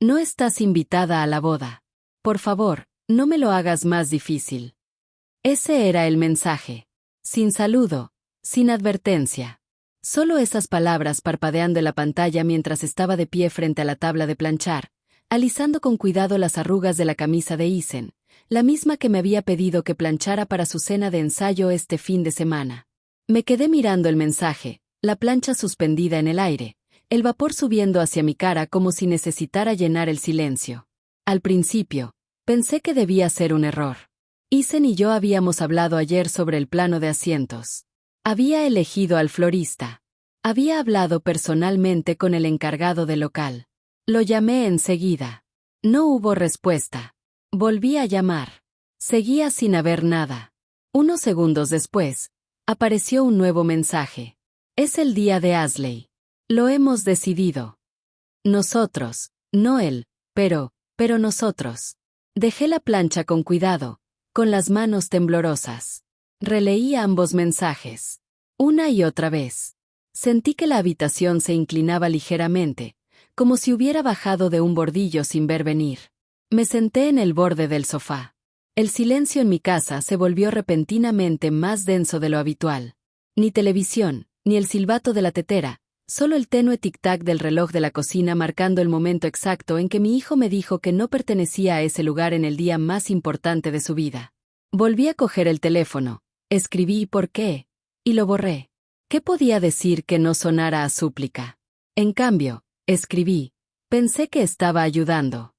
No estás invitada a la boda. Por favor, no me lo hagas más difícil. Ese era el mensaje. Sin saludo, sin advertencia. Solo esas palabras parpadeando en la pantalla mientras estaba de pie frente a la tabla de planchar, alisando con cuidado las arrugas de la camisa de Isen, la misma que me había pedido que planchara para su cena de ensayo este fin de semana. Me quedé mirando el mensaje, la plancha suspendida en el aire, el vapor subiendo hacia mi cara como si necesitara llenar el silencio. Al principio, pensé que debía ser un error. Isen y yo habíamos hablado ayer sobre el plano de asientos. Había elegido al florista. Había hablado personalmente con el encargado del local. Lo llamé enseguida. No hubo respuesta. Volví a llamar. Seguía sin haber nada. Unos segundos después, apareció un nuevo mensaje. Es el día de Asley. Lo hemos decidido. Nosotros, no él, pero nosotros. Dejé la plancha con cuidado, con las manos temblorosas. Releí ambos mensajes. Una y otra vez. Sentí que la habitación se inclinaba ligeramente, como si hubiera bajado de un bordillo sin ver venir. Me senté en el borde del sofá. El silencio en mi casa se volvió repentinamente más denso de lo habitual. Ni televisión, ni el silbato de la tetera, solo el tenue tic-tac del reloj de la cocina marcando el momento exacto en que mi hijo me dijo que no pertenecía a ese lugar en el día más importante de su vida. Volví a coger el teléfono, escribí ¿por qué? Y lo borré. ¿Qué podía decir que no sonara a súplica? En cambio, escribí, pensé que estaba ayudando.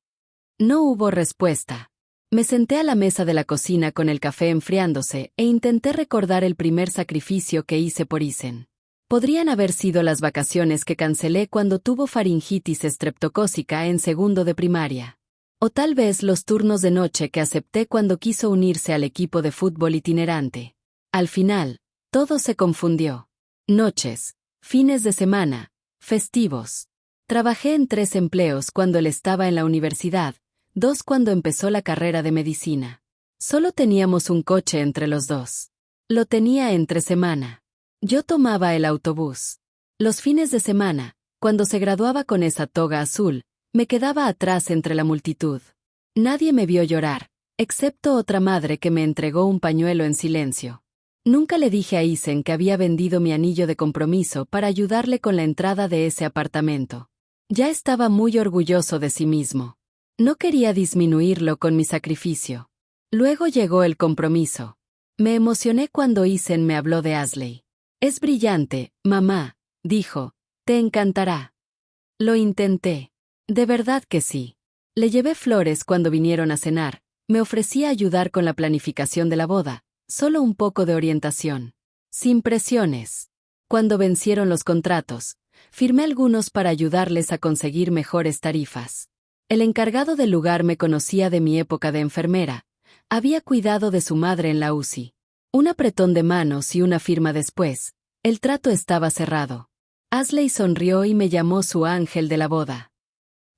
No hubo respuesta. Me senté a la mesa de la cocina con el café enfriándose e intenté recordar el primer sacrificio que hice por Isen. Podrían haber sido las vacaciones que cancelé cuando tuvo faringitis estreptocócica en segundo de primaria. O tal vez los turnos de noche que acepté cuando quiso unirse al equipo de fútbol itinerante. Al final, todo se confundió. Noches, fines de semana, festivos. Trabajé en 3 empleos cuando él estaba en la universidad, 2 cuando empezó la carrera de medicina. Solo teníamos un coche entre los dos. Lo tenía entre semana. Yo tomaba el autobús. Los fines de semana, cuando se graduaba con esa toga azul, me quedaba atrás entre la multitud. Nadie me vio llorar, excepto otra madre que me entregó un pañuelo en silencio. Nunca le dije a Isen que había vendido mi anillo de compromiso para ayudarle con la entrada de ese apartamento. Ya estaba muy orgulloso de sí mismo. No quería disminuirlo con mi sacrificio. Luego llegó el compromiso. Me emocioné cuando Isen me habló de Asley. Es brillante, mamá, dijo, te encantará. Lo intenté. De verdad que sí. Le llevé flores cuando vinieron a cenar, me ofrecí a ayudar con la planificación de la boda, solo un poco de orientación. Sin presiones. Cuando vencieron los contratos, firmé algunos para ayudarles a conseguir mejores tarifas. El encargado del lugar me conocía de mi época de enfermera, había cuidado de su madre en la UCI. Un apretón de manos y una firma después, el trato estaba cerrado. Asley sonrió y me llamó su ángel de la boda.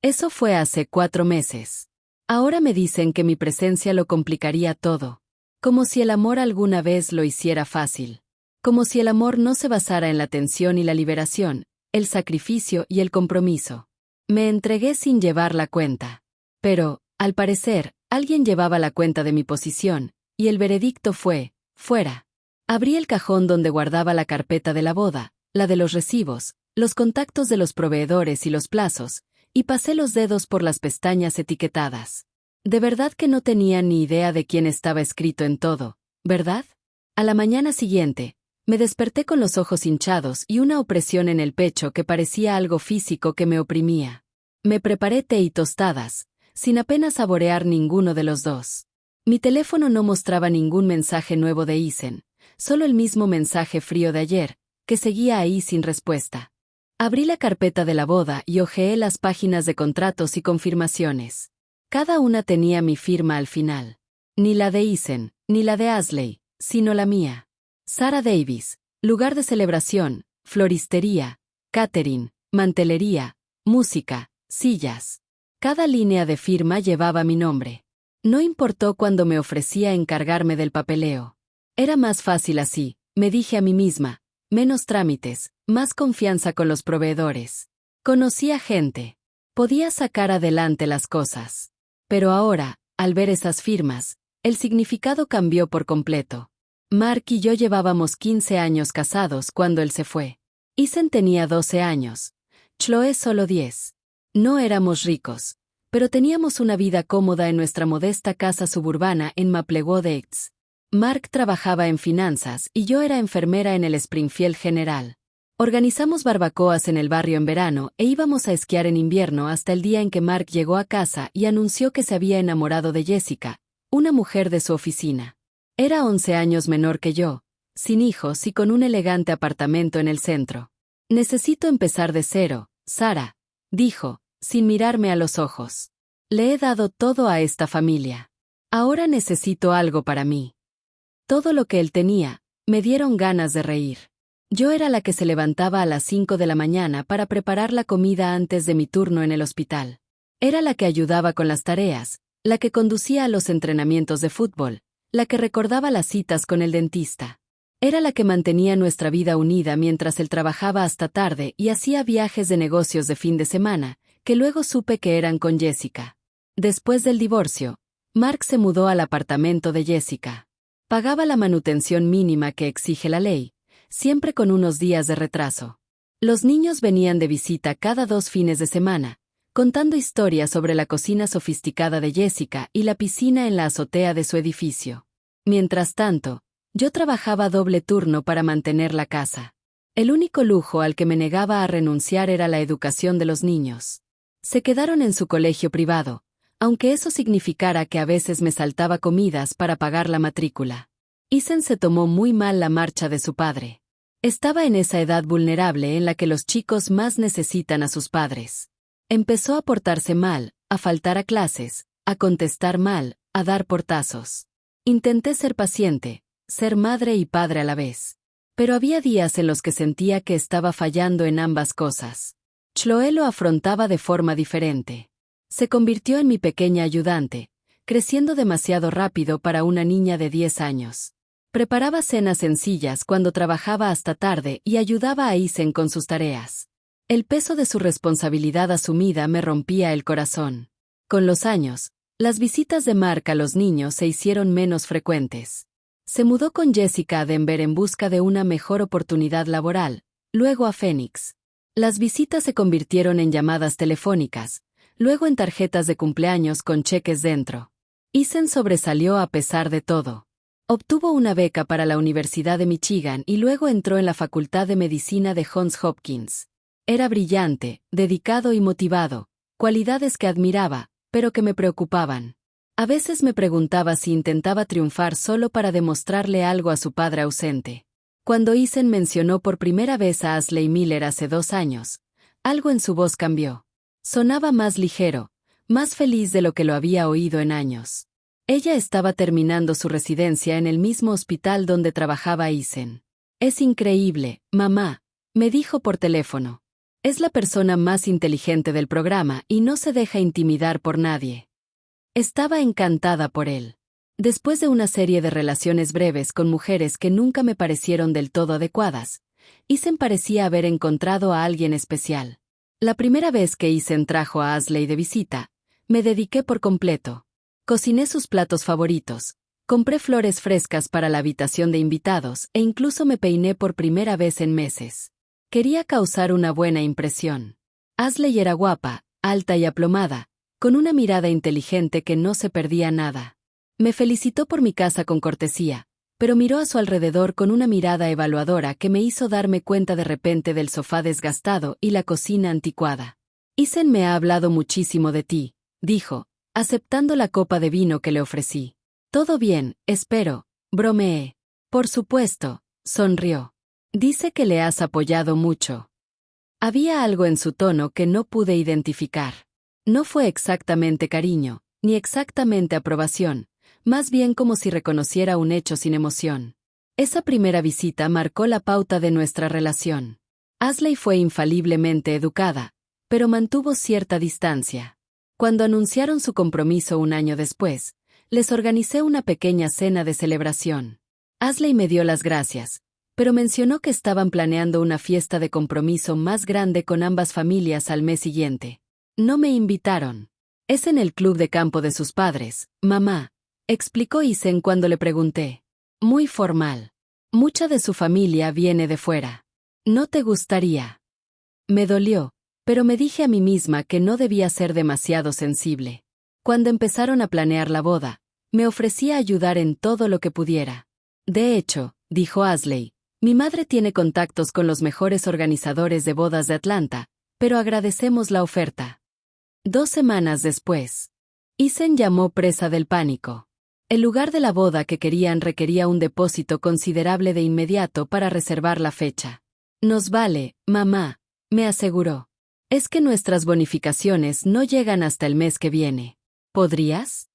Eso fue hace 4 meses. Ahora me dicen que mi presencia lo complicaría todo. Como si el amor alguna vez lo hiciera fácil. Como si el amor no se basara en la tensión y la liberación, el sacrificio y el compromiso. Me entregué sin llevar la cuenta. Pero, al parecer, alguien llevaba la cuenta de mi posición, y el veredicto fue, fuera. Abrí el cajón donde guardaba la carpeta de la boda, la de los recibos, los contactos de los proveedores y los plazos, y pasé los dedos por las pestañas etiquetadas. De verdad que no tenía ni idea de quién estaba escrito en todo, ¿verdad? A la mañana siguiente, me desperté con los ojos hinchados y una opresión en el pecho que parecía algo físico que me oprimía. Me preparé té y tostadas, sin apenas saborear ninguno de los dos. Mi teléfono no mostraba ningún mensaje nuevo de Isen, solo el mismo mensaje frío de ayer, que seguía ahí sin respuesta. Abrí la carpeta de la boda y hojeé las páginas de contratos y confirmaciones. Cada una tenía mi firma al final. Ni la de Isen, ni la de Asley, sino la mía. Sarah Davis, lugar de celebración, floristería, catering, mantelería, música, sillas. Cada línea de firma llevaba mi nombre. No importó cuando me ofrecía encargarme del papeleo. Era más fácil así, me dije a mí misma, menos trámites, más confianza con los proveedores. Conocía gente. Podía sacar adelante las cosas. Pero ahora, al ver esas firmas, el significado cambió por completo. Mark y yo llevábamos 15 años casados cuando él se fue. Ethan tenía 12 años. Chloe solo 10. No éramos ricos, pero teníamos una vida cómoda en nuestra modesta casa suburbana en Maplewood Heights. Mark trabajaba en finanzas y yo era enfermera en el Springfield General. Organizamos barbacoas en el barrio en verano e íbamos a esquiar en invierno hasta el día en que Mark llegó a casa y anunció que se había enamorado de Jessica, una mujer de su oficina. Era 11 años menor que yo, sin hijos y con un elegante apartamento en el centro. «Necesito empezar de cero, Sara», dijo, sin mirarme a los ojos. «Le he dado todo a esta familia. Ahora necesito algo para mí». Todo lo que él tenía, me dieron ganas de reír. Yo era la que se levantaba a las 5 de la mañana para preparar la comida antes de mi turno en el hospital. Era la que ayudaba con las tareas, la que conducía a los entrenamientos de fútbol, la que recordaba las citas con el dentista. Era la que mantenía nuestra vida unida mientras él trabajaba hasta tarde y hacía viajes de negocios de fin de semana, que luego supe que eran con Jessica. Después del divorcio, Mark se mudó al apartamento de Jessica. Pagaba la manutención mínima que exige la ley, siempre con unos días de retraso. Los niños venían de visita cada 2 fines de semana, contando historias sobre la cocina sofisticada de Jessica y la piscina en la azotea de su edificio. Mientras tanto, yo trabajaba doble turno para mantener la casa. El único lujo al que me negaba a renunciar era la educación de los niños. Se quedaron en su colegio privado, aunque eso significara que a veces me saltaba comidas para pagar la matrícula. Ethan se tomó muy mal la marcha de su padre. Estaba en esa edad vulnerable en la que los chicos más necesitan a sus padres. Empezó a portarse mal, a faltar a clases, a contestar mal, a dar portazos. Intenté ser paciente, ser madre y padre a la vez. Pero había días en los que sentía que estaba fallando en ambas cosas. Chloe lo afrontaba de forma diferente. Se convirtió en mi pequeña ayudante, creciendo demasiado rápido para una niña de 10 años. Preparaba cenas sencillas cuando trabajaba hasta tarde y ayudaba a Ethan con sus tareas. El peso de su responsabilidad asumida me rompía el corazón. Con los años, las visitas de Mark a los niños se hicieron menos frecuentes. Se mudó con Jessica a Denver en busca de una mejor oportunidad laboral, luego a Phoenix. Las visitas se convirtieron en llamadas telefónicas, luego en tarjetas de cumpleaños con cheques dentro. Ethan sobresalió a pesar de todo. Obtuvo una beca para la Universidad de Michigan y luego entró en la Facultad de Medicina de Johns Hopkins. Era brillante, dedicado y motivado, cualidades que admiraba, pero que me preocupaban. A veces me preguntaba si intentaba triunfar solo para demostrarle algo a su padre ausente. Cuando Ethan mencionó por primera vez a Ashley Miller hace 2 años, algo en su voz cambió. Sonaba más ligero, más feliz de lo que lo había oído en años. Ella estaba terminando su residencia en el mismo hospital donde trabajaba Ethan. «Es increíble, mamá», me dijo por teléfono. «Es la persona más inteligente del programa y no se deja intimidar por nadie». Estaba encantada por él. Después de una serie de relaciones breves con mujeres que nunca me parecieron del todo adecuadas, Ethan parecía haber encontrado a alguien especial. La primera vez que Ethan trajo a Ashley de visita, me dediqué por completo. Cociné sus platos favoritos, compré flores frescas para la habitación de invitados e incluso me peiné por primera vez en meses. Quería causar una buena impresión. Ashley era guapa, alta y aplomada, con una mirada inteligente que no se perdía nada. Me felicitó por mi casa con cortesía, pero miró a su alrededor con una mirada evaluadora que me hizo darme cuenta de repente del sofá desgastado y la cocina anticuada. «Ethan me ha hablado muchísimo de ti», dijo, aceptando la copa de vino que le ofrecí. «Todo bien, espero», bromeé. «Por supuesto», sonrió. «Dice que le has apoyado mucho». Había algo en su tono que no pude identificar. No fue exactamente cariño, ni exactamente aprobación, más bien como si reconociera un hecho sin emoción. Esa primera visita marcó la pauta de nuestra relación. Ashley fue infaliblemente educada, pero mantuvo cierta distancia. Cuando anunciaron su compromiso un año después, les organicé una pequeña cena de celebración. Ashley me dio las gracias, pero mencionó que estaban planeando una fiesta de compromiso más grande con ambas familias al mes siguiente. No me invitaron. Es en el club de campo de sus padres, mamá, explicó Isen cuando le pregunté. Muy formal. Mucha de su familia viene de fuera. ¿No te gustaría? Me dolió, pero me dije a mí misma que no debía ser demasiado sensible. Cuando empezaron a planear la boda, me ofrecí a ayudar en todo lo que pudiera. De hecho, dijo Asley, mi madre tiene contactos con los mejores organizadores de bodas de Atlanta, pero agradecemos la oferta. 2 semanas después, Isen llamó presa del pánico. El lugar de la boda que querían requería un depósito considerable de inmediato para reservar la fecha. Nos vale, mamá, me aseguró. Es que nuestras bonificaciones no llegan hasta el mes que viene. ¿Podrías?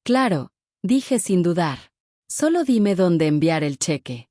Claro, dije sin dudar. Solo dime dónde enviar el cheque.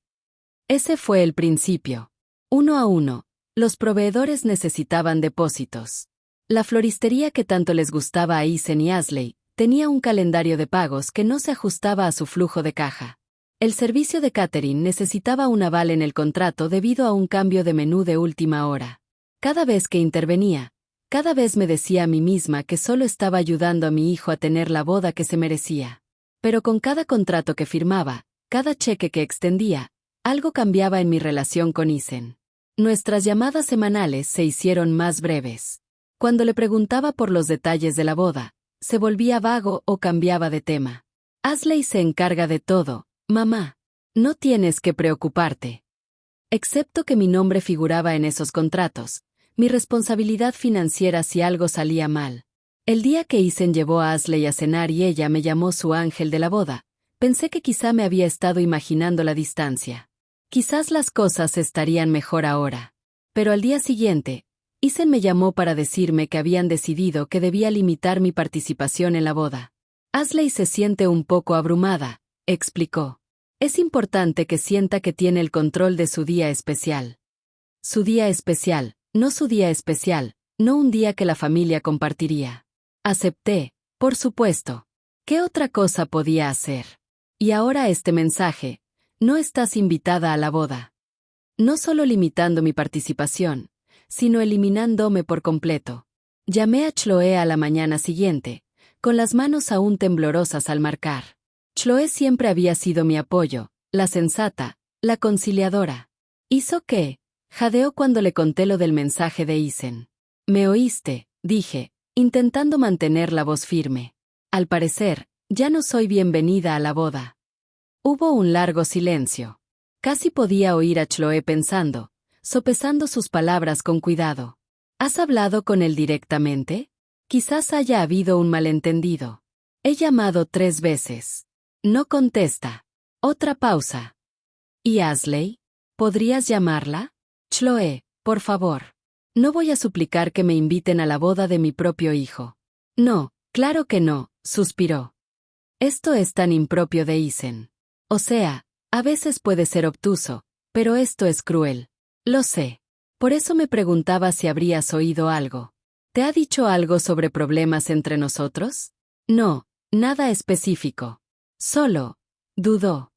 Ese fue el principio. 1 a 1, los proveedores necesitaban depósitos. La floristería que tanto les gustaba a Isen y Asley tenía un calendario de pagos que no se ajustaba a su flujo de caja. El servicio de catering necesitaba un aval en el contrato debido a un cambio de menú de última hora. Cada vez que intervenía, cada vez me decía a mí misma que solo estaba ayudando a mi hijo a tener la boda que se merecía. Pero con cada contrato que firmaba, cada cheque que extendía, algo cambiaba en mi relación con Isen. Nuestras llamadas semanales se hicieron más breves. Cuando le preguntaba por los detalles de la boda, se volvía vago o cambiaba de tema. Asley se encarga de todo, mamá. No tienes que preocuparte. Excepto que mi nombre figuraba en esos contratos, mi responsabilidad financiera si algo salía mal. El día que Isen llevó a Asley a cenar y ella me llamó su ángel de la boda, pensé que quizá me había estado imaginando la distancia. Quizás las cosas estarían mejor ahora. Pero al día siguiente, Isen me llamó para decirme que habían decidido que debía limitar mi participación en la boda. Asley se siente un poco abrumada, explicó. Es importante que sienta que tiene el control de su día especial. Su día especial, no su día especial, no un día que la familia compartiría. Acepté, por supuesto. ¿Qué otra cosa podía hacer? Y ahora este mensaje: no estás invitada a la boda. No solo limitando mi participación, sino eliminándome por completo. Llamé a Chloe a la mañana siguiente, con las manos aún temblorosas al marcar. Chloe siempre había sido mi apoyo, la sensata, la conciliadora. ¿Hizo qué? Jadeó cuando le conté lo del mensaje de Isen. ¿Me oíste?, dije, intentando mantener la voz firme. Al parecer, ya no soy bienvenida a la boda. Hubo un largo silencio. Casi podía oír a Chloe pensando, sopesando sus palabras con cuidado. ¿Has hablado con él directamente? Quizás haya habido un malentendido. He llamado 3 veces. No contesta. Otra pausa. ¿Y Asley? ¿Podrías llamarla? Chloe, por favor. No voy a suplicar que me inviten a la boda de mi propio hijo. No, claro que no, suspiró. Esto es tan impropio de Isen. O sea, a veces puede ser obtuso, pero esto es cruel. Lo sé. Por eso me preguntaba si habrías oído algo. ¿Te ha dicho algo sobre problemas entre nosotros? No, nada específico. Solo, dudó.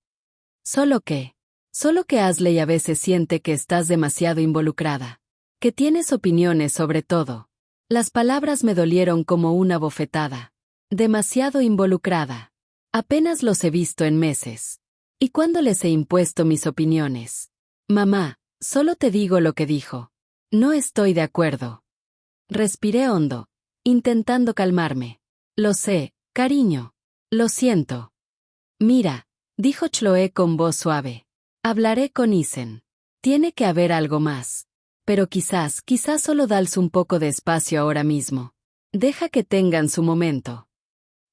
¿Solo qué? Solo que Asley a veces siente que estás demasiado involucrada. Que tienes opiniones sobre todo. Las palabras me dolieron como una bofetada. Demasiado involucrada. Apenas los he visto en meses. ¿Y cuándo les he impuesto mis opiniones? Mamá, solo te digo lo que dijo. No estoy de acuerdo. Respiré hondo, intentando calmarme. Lo sé, cariño. Lo siento. Mira, dijo Chloe con voz suave. Hablaré con Isen. Tiene que haber algo más. Pero quizás solo dales un poco de espacio ahora mismo. Deja que tengan su momento.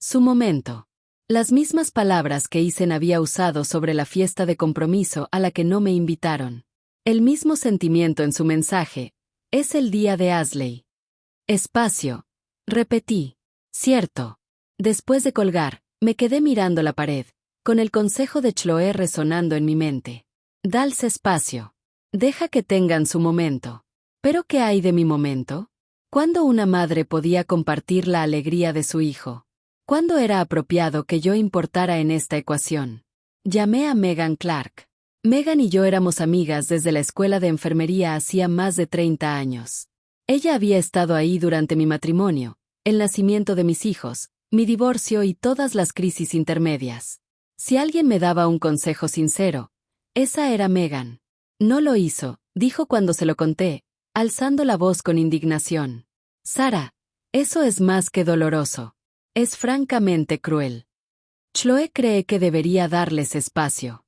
Su momento. Las mismas palabras que Isen había usado sobre la fiesta de compromiso a la que no me invitaron. El mismo sentimiento en su mensaje. Es el día de Asley. Espacio. Repetí. Cierto. Después de colgar, me quedé mirando la pared, con el consejo de Chloe resonando en mi mente. Dals espacio. Deja que tengan su momento. ¿Pero qué hay de mi momento? ¿Cuándo una madre podía compartir la alegría de su hijo? ¿Cuándo era apropiado que yo importara en esta ecuación? Llamé a Megan Clark. Megan y yo éramos amigas desde la escuela de enfermería hacía más de 30 años. Ella había estado ahí durante mi matrimonio, el nacimiento de mis hijos, mi divorcio y todas las crisis intermedias. Si alguien me daba un consejo sincero, esa era Megan. No lo hizo, dijo cuando se lo conté, alzando la voz con indignación. Sara, eso es más que doloroso. Es francamente cruel. Chloe cree que debería darles espacio.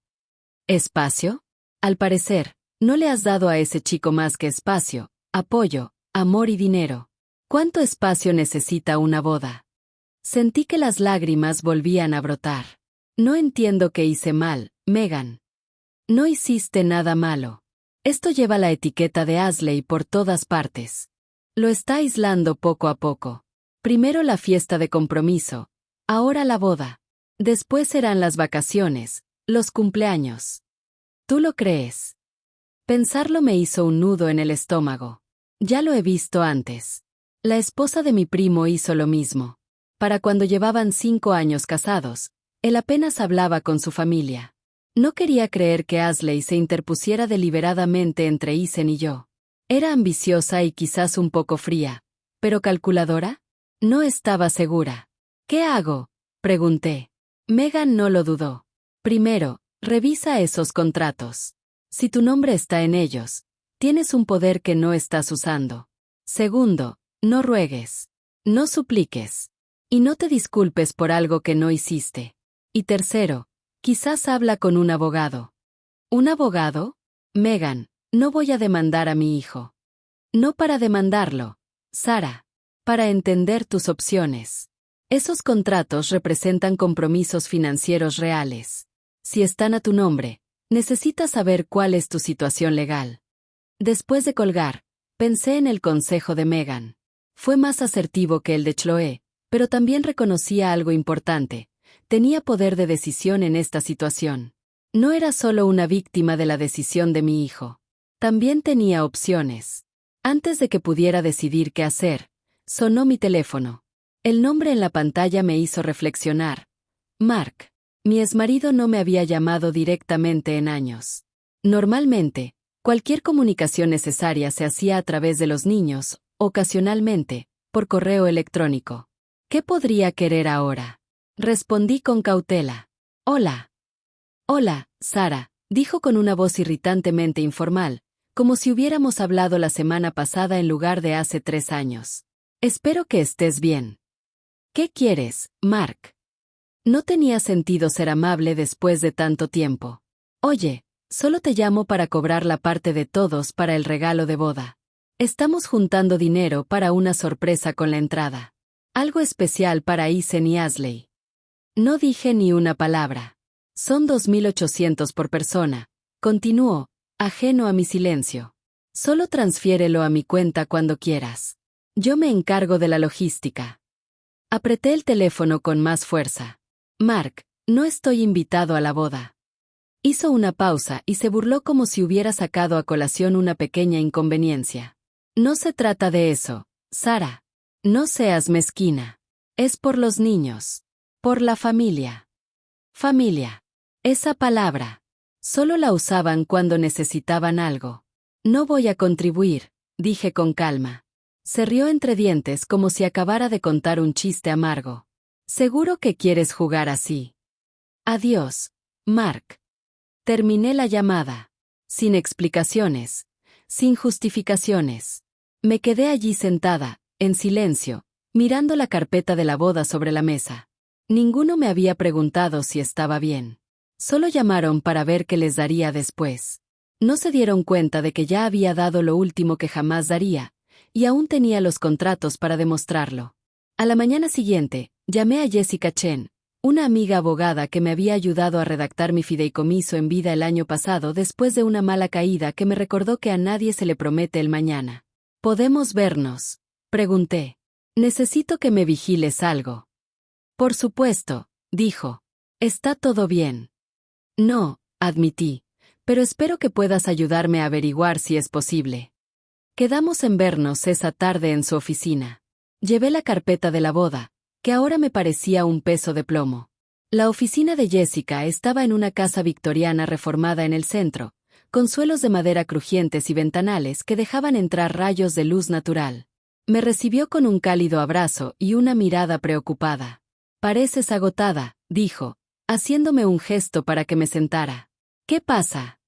¿Espacio? Al parecer, no le has dado a ese chico más que espacio, apoyo, amor y dinero. ¿Cuánto espacio necesita una boda? Sentí que las lágrimas volvían a brotar. No entiendo qué hice mal, Megan. No hiciste nada malo. Esto lleva la etiqueta de Ashley por todas partes. Lo está aislando poco a poco. Primero la fiesta de compromiso, ahora la boda. Después serán las vacaciones, los cumpleaños. ¿Tú lo crees? Pensarlo me hizo un nudo en el estómago. Ya lo he visto antes. La esposa de mi primo hizo lo mismo. Para cuando llevaban 5 años casados, él apenas hablaba con su familia. No quería creer que Ashley se interpusiera deliberadamente entre Isen y yo. Era ambiciosa y quizás un poco fría, pero calculadora. No estaba segura. ¿Qué hago?, pregunté. Megan no lo dudó. Primero, revisa esos contratos. Si tu nombre está en ellos, tienes un poder que no estás usando. Segundo, no ruegues. No supliques. Y no te disculpes por algo que no hiciste. Y tercero, quizás habla con un abogado. ¿Un abogado? Megan, no voy a demandar a mi hijo. No para demandarlo, Sara. Para entender tus opciones. Esos contratos representan compromisos financieros reales. Si están a tu nombre, necesitas saber cuál es tu situación legal. Después de colgar, pensé en el consejo de Megan. Fue más asertivo que el de Chloe, pero también reconocía algo importante. Tenía poder de decisión en esta situación. No era solo una víctima de la decisión de mi hijo. También tenía opciones. Antes de que pudiera decidir qué hacer, sonó mi teléfono. El nombre en la pantalla me hizo reflexionar. Mark. Mi exmarido no me había llamado directamente en años. Normalmente, cualquier comunicación necesaria se hacía a través de los niños, ocasionalmente, por correo electrónico. ¿Qué podría querer ahora? Respondí con cautela. Hola. Hola, Sara, dijo con una voz irritantemente informal, como si hubiéramos hablado la semana pasada en lugar de hace 3 años. Espero que estés bien. ¿Qué quieres, Mark? No tenía sentido ser amable después de tanto tiempo. Oye, solo te llamo para cobrar la parte de todos para el regalo de boda. Estamos juntando dinero para una sorpresa con la entrada. Algo especial para Isen y Ashley. No dije ni una palabra. Son 2.800 por persona. Continuó, ajeno a mi silencio. Solo transfiérelo a mi cuenta cuando quieras. Yo me encargo de la logística. Apreté el teléfono con más fuerza. Mark, no estoy invitado a la boda. Hizo una pausa y se burló como si hubiera sacado a colación una pequeña inconveniencia. No se trata de eso, Sara. No seas mezquina. Es por los niños. Por la familia. Familia. Esa palabra. Solo la usaban cuando necesitaban algo. No voy a contribuir, dije con calma. Se rió entre dientes como si acabara de contar un chiste amargo. Seguro que quieres jugar así. Adiós, Mark. Terminé la llamada. Sin explicaciones. Sin justificaciones. Me quedé allí sentada, en silencio, mirando la carpeta de la boda sobre la mesa. Ninguno me había preguntado si estaba bien. Solo llamaron para ver qué les daría después. No se dieron cuenta de que ya había dado lo último que jamás daría, y aún tenía los contratos para demostrarlo. A la mañana siguiente, llamé a Jessica Chen, una amiga abogada que me había ayudado a redactar mi fideicomiso en vida el año pasado después de una mala caída que me recordó que a nadie se le promete el mañana. ¿Podemos vernos?, pregunté. Necesito que me vigiles algo. Por supuesto, dijo. Está todo bien. No, admití, pero espero que puedas ayudarme a averiguar si es posible. Quedamos en vernos esa tarde en su oficina. Llevé la carpeta de la boda, que ahora me parecía un peso de plomo. La oficina de Jessica estaba en una casa victoriana reformada en el centro, con suelos de madera crujientes y ventanales que dejaban entrar rayos de luz natural. Me recibió con un cálido abrazo y una mirada preocupada. «Pareces agotada», dijo, haciéndome un gesto para que me sentara. «¿Qué pasa?»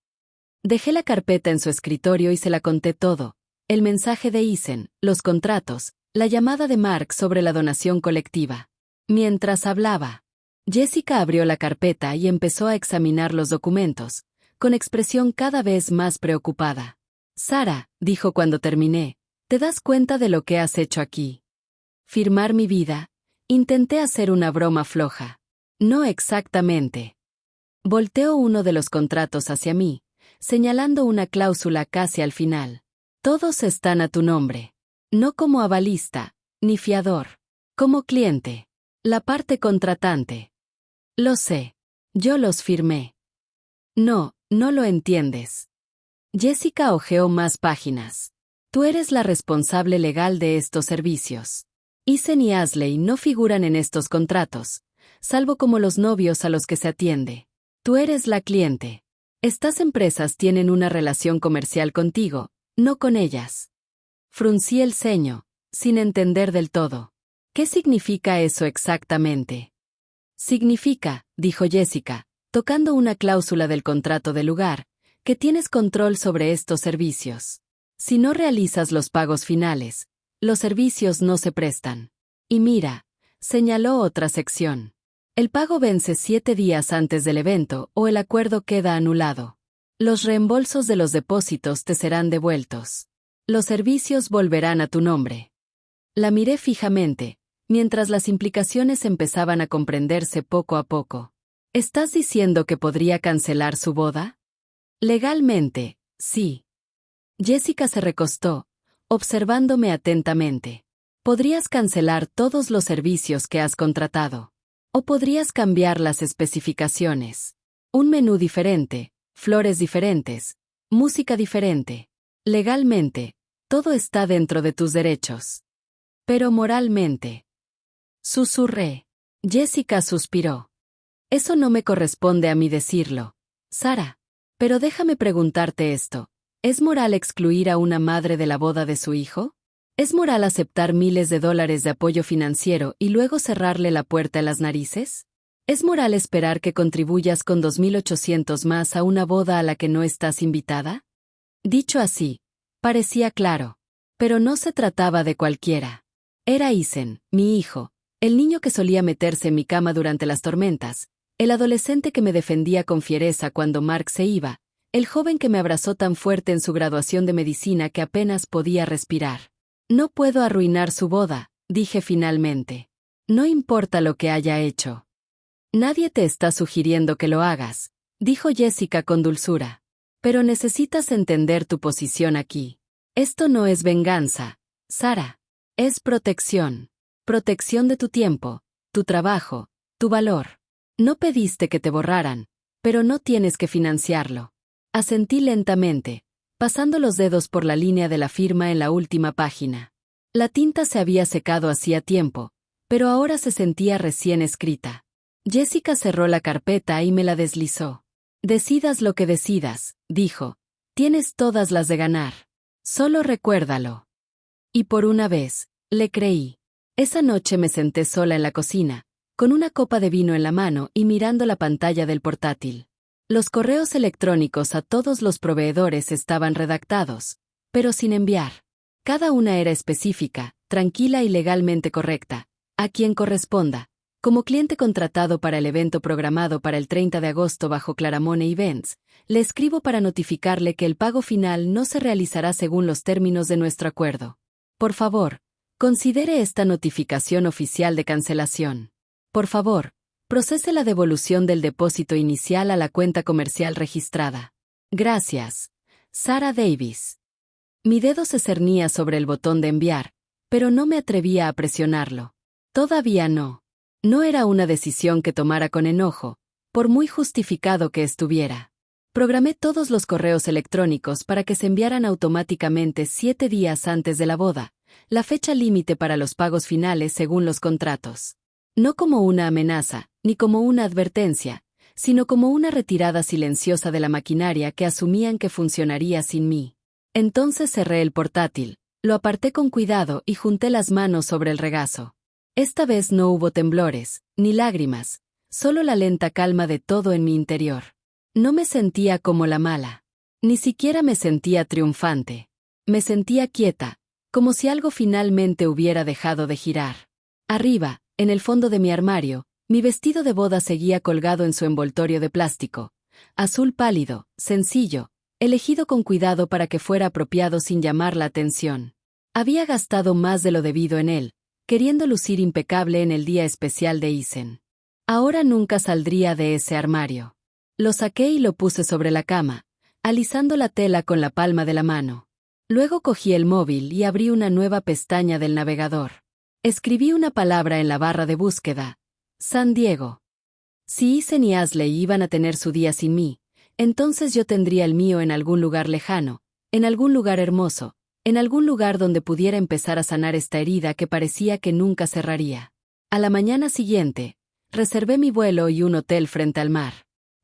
Dejé la carpeta en su escritorio y se la conté todo. El mensaje de Eisen, los contratos, la llamada de Mark sobre la donación colectiva. Mientras hablaba, Jessica abrió la carpeta y empezó a examinar los documentos, con expresión cada vez más preocupada. «Sara», dijo cuando terminé, «¿te das cuenta de lo que has hecho aquí?» «¿Firmar mi vida?» Intenté hacer una broma floja. «No exactamente». Volteó uno de los contratos hacia mí, señalando una cláusula casi al final. «Todos están a tu nombre. No como avalista, ni fiador. Como cliente. La parte contratante». «Lo sé. Yo los firmé». «No, no lo entiendes». Jessica hojeó más páginas. «Tú eres la responsable legal de estos servicios. Eisen y Ashley no figuran en estos contratos, salvo como los novios a los que se atiende. Tú eres la cliente. Estas empresas tienen una relación comercial contigo, no con ellas». Fruncí el ceño, sin entender del todo. «¿Qué significa eso exactamente?» «Significa», dijo Jessica, tocando una cláusula del contrato del lugar, «que tienes control sobre estos servicios. Si no realizas los pagos finales, los servicios no se prestan. Y mira», señaló otra sección. «El pago vence 7 días antes del evento o el acuerdo queda anulado. Los reembolsos de los depósitos te serán devueltos. Los servicios volverán a tu nombre». La miré fijamente, mientras las implicaciones empezaban a comprenderse poco a poco. «¿Estás diciendo que podría cancelar su boda?» «Legalmente, sí». Jessica se recostó, observándome atentamente. «Podrías cancelar todos los servicios que has contratado. O podrías cambiar las especificaciones. Un menú diferente, flores diferentes, música diferente. Legalmente, todo está dentro de tus derechos. Pero moralmente». Susurré. Jessica suspiró. «Eso no me corresponde a mí decirlo, Sara. Pero déjame preguntarte esto. ¿Es moral excluir a una madre de la boda de su hijo? ¿Es moral aceptar miles de dólares de apoyo financiero y luego cerrarle la puerta en las narices? ¿Es moral esperar que contribuyas con 2.800 más a una boda a la que no estás invitada?» Dicho así, parecía claro. Pero no se trataba de cualquiera. Era Eisen, mi hijo, el niño que solía meterse en mi cama durante las tormentas, el adolescente que me defendía con fiereza cuando Mark se iba, el joven que me abrazó tan fuerte en su graduación de medicina que apenas podía respirar. «No puedo arruinar su boda», dije finalmente. «No importa lo que haya hecho». «Nadie te está sugiriendo que lo hagas», dijo Jessica con dulzura. «Pero necesitas entender tu posición aquí. Esto no es venganza, Sara. Es protección. Protección de tu tiempo, tu trabajo, tu valor. No pediste que te borraran, pero no tienes que financiarlo». Asentí lentamente, pasando los dedos por la línea de la firma en la última página. La tinta se había secado hacía tiempo, pero ahora se sentía recién escrita. Jessica cerró la carpeta y me la deslizó. «Decidas lo que decidas», dijo. «Tienes todas las de ganar. Solo recuérdalo». Y por una vez, le creí. Esa noche me senté sola en la cocina, con una copa de vino en la mano y mirando la pantalla del portátil. Los correos electrónicos a todos los proveedores estaban redactados, pero sin enviar. Cada una era específica, tranquila y legalmente correcta, a quien corresponda. Como cliente contratado para el evento programado para el 30 de agosto bajo Claramone Events, le escribo para notificarle que el pago final no se realizará según los términos de nuestro acuerdo. Por favor, considere esta notificación oficial de cancelación. Por favor, procese la devolución del depósito inicial a la cuenta comercial registrada. Gracias, Sara Davis. Mi dedo se cernía sobre el botón de enviar, pero no me atrevía a presionarlo. Todavía no. No era una decisión que tomara con enojo, por muy justificado que estuviera. Programé todos los correos electrónicos para que se enviaran automáticamente 7 días antes de la boda, la fecha límite para los pagos finales según los contratos. No como una amenaza, ni como una advertencia, sino como una retirada silenciosa de la maquinaria que asumían que funcionaría sin mí. Entonces cerré el portátil, lo aparté con cuidado y junté las manos sobre el regazo. Esta vez no hubo temblores, ni lágrimas, solo la lenta calma de todo en mi interior. No me sentía como la mala. Ni siquiera me sentía triunfante. Me sentía quieta, como si algo finalmente hubiera dejado de girar. Arriba, en el fondo de mi armario, mi vestido de boda seguía colgado en su envoltorio de plástico, azul pálido, sencillo, elegido con cuidado para que fuera apropiado sin llamar la atención. Había gastado más de lo debido en él, queriendo lucir impecable en el día especial de Isen. Ahora nunca saldría de ese armario. Lo saqué y lo puse sobre la cama, alisando la tela con la palma de la mano. Luego cogí el móvil y abrí una nueva pestaña del navegador. Escribí una palabra en la barra de búsqueda: San Diego. Si Isen y Ashley iban a tener su día sin mí, entonces yo tendría el mío en algún lugar lejano, en algún lugar hermoso, en algún lugar donde pudiera empezar a sanar esta herida que parecía que nunca cerraría. A la mañana siguiente, reservé mi vuelo y un hotel frente al mar.